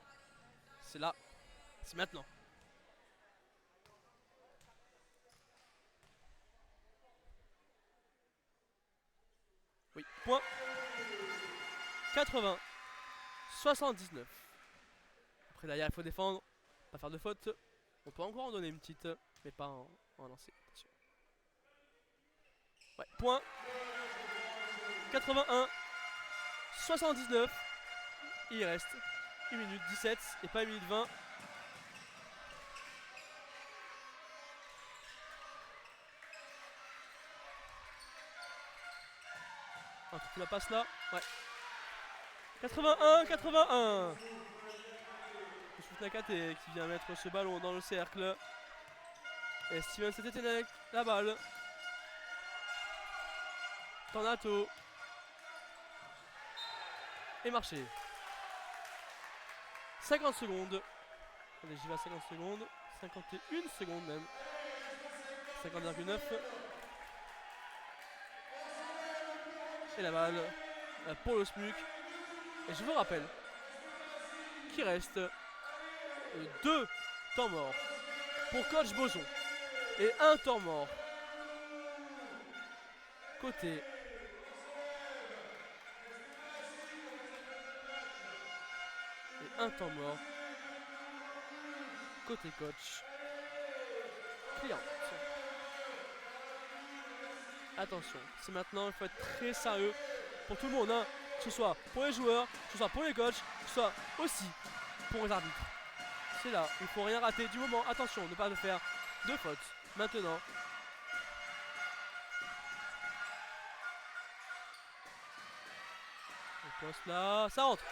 C'est là. C'est maintenant. Oui, point. 80. 79. Après derrière il faut défendre. Pas faire de faute. On peut encore en donner une petite. Mais pas en lancer. Attention. Ouais, point. 81. 79. Il reste 1 minute 17 et pas 1 minute 20. Ah, tu la passes là. Ouais. 81-81. Nakate qui vient mettre ce ballon dans le cercle. Et Steven Saint-Etienne avec la balle. Tanato. Et marché. 50 secondes. Allez, j'y vais à 50 secondes. 51 secondes même. 50,9. Et la balle pour le SMUC. Et je vous rappelle qu'il reste 2 temps morts pour coach Boson et 1 temps mort côté et 1 temps mort côté coach client. Attention, c'est maintenant, il faut être très sérieux pour tout le monde, hein. Que ce soit pour les joueurs, que ce soit pour les coachs, que ce soit aussi pour les arbitres. C'est là, il ne faut rien rater du moment. Attention, ne pas faire de fautes. Maintenant. On poste là, ça rentre.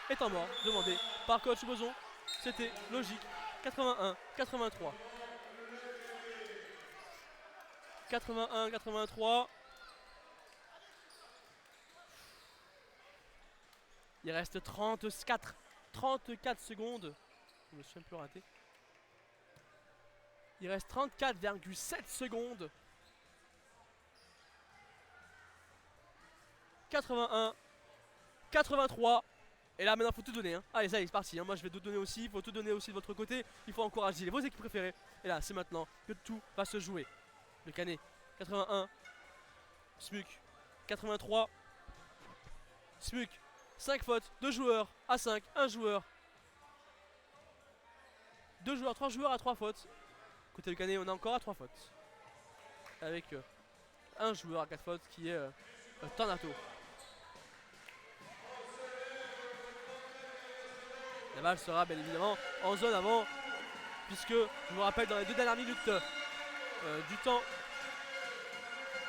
Et temps mort, demandé par coach Boson. C'était logique. 81-83. 81-83. Il reste 34 secondes. Je me suis un peu raté. Il reste 34,7 secondes. 81, 83. Et là maintenant il faut tout donner, hein. Allez, ça y est, c'est parti, hein. Moi je vais tout donner aussi. Il faut tout donner aussi de votre côté. Il faut encourager vos équipes préférées. Et là c'est maintenant que tout va se jouer. Le Canet 81. SMUC 83. SMUC 5 fautes, 2 joueurs à 5, 1 joueur. 2 joueurs, 3 joueurs à 3 fautes. Côté du Canet, on est encore à 3 fautes. Avec un joueur à 4 fautes qui est Tanato. La balle sera bien évidemment en zone avant puisque je vous rappelle dans les 2 dernières minutes du temps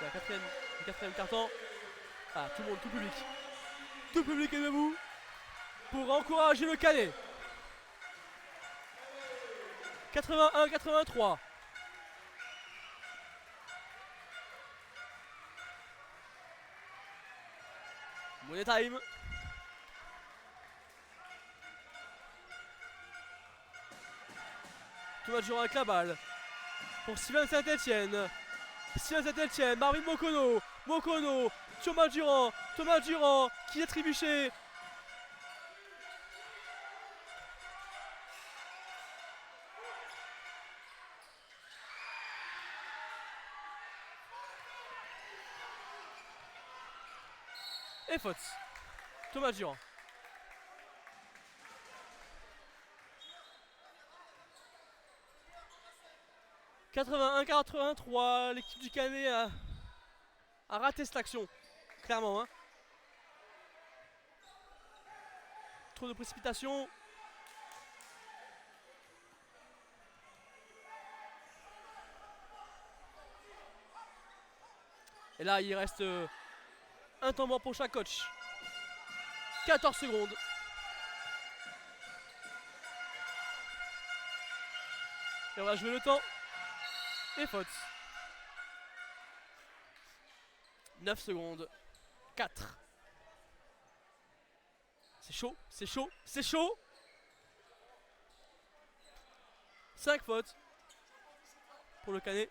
de la quatrième quart-temps, tout le monde, tout public est debout pour encourager le Canet. 81-83. Money time. Thomas Durand avec la balle pour Steven Saint-Etienne. Marvin Mokono, Thomas Durand qui est trébuché. Et faute. Thomas Durand. « 81-83, l'équipe du Canet a raté cette action, clairement. Hein. Trop de précipitation. Et là, il reste un temps mort pour chaque coach. 14 secondes. Et on va jouer le temps. Et faute. 9 secondes. 4. C'est chaud. 5 fautes pour le Canet.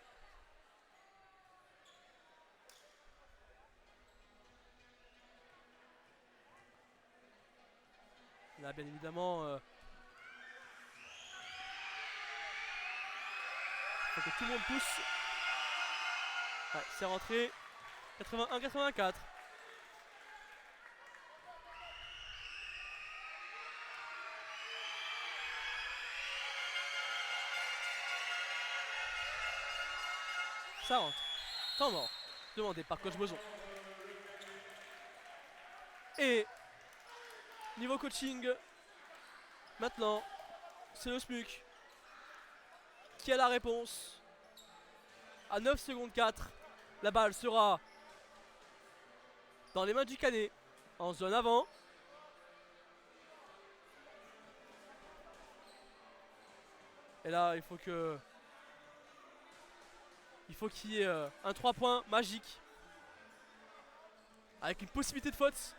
Là, bien évidemment, faut que tout le monde pousse. Ouais, c'est rentré. 81-84. Ça rentre. Temps mort. Demandé par coach Boson. Et niveau coaching, maintenant, c'est le SMUC qui a la réponse. À 9 secondes 4, la balle sera dans les mains du Canet, en zone avant. Et là, il faut qu'il y ait un 3 points magique, avec une possibilité de faute.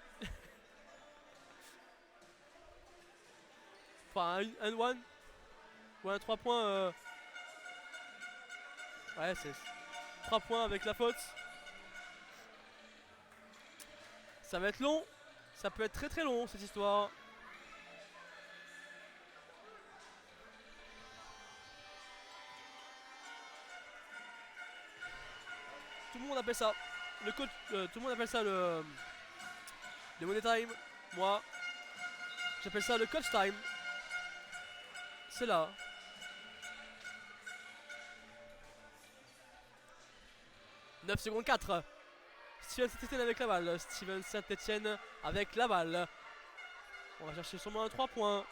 Enfin, un 1 ou un 3 points. Ouais, c'est 3 points avec la faute. Ça va être long. Ça peut être très très long cette histoire. Tout le monde appelle ça le coach, tout le monde appelle ça le money time. Moi, j'appelle ça le coach time. C'est là. « 9 secondes 4. Steven Saint-Etienne avec la balle. Steven Saint-Etienne avec la balle. On va chercher sûrement un 3 points.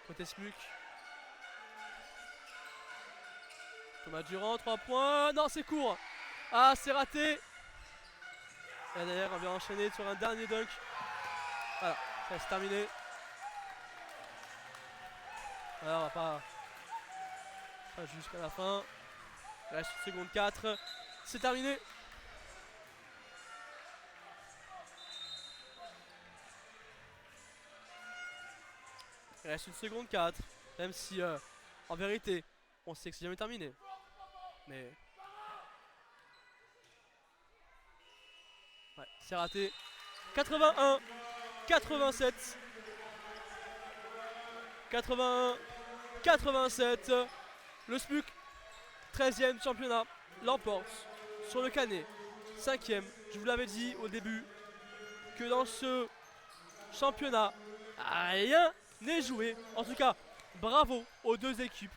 Côté SMUC. Thomas Durand, 3 points. Non, c'est court. Ah, c'est raté. Et derrière, on vient enchaîner sur un dernier dunk. Voilà, ça c'est terminé. Alors, on va pas jusqu'à la fin. Il reste 1 seconde 4. C'est terminé. Il reste 1 seconde 4. Même si, en vérité, on sait que c'est jamais terminé. Mais... ouais, c'est raté. 81, 87. 81, 87. Le SMUC, 13e championnat, l'emporte sur le Canet. 5e, je vous l'avais dit au début, que dans ce championnat, rien n'est joué. En tout cas, bravo aux deux équipes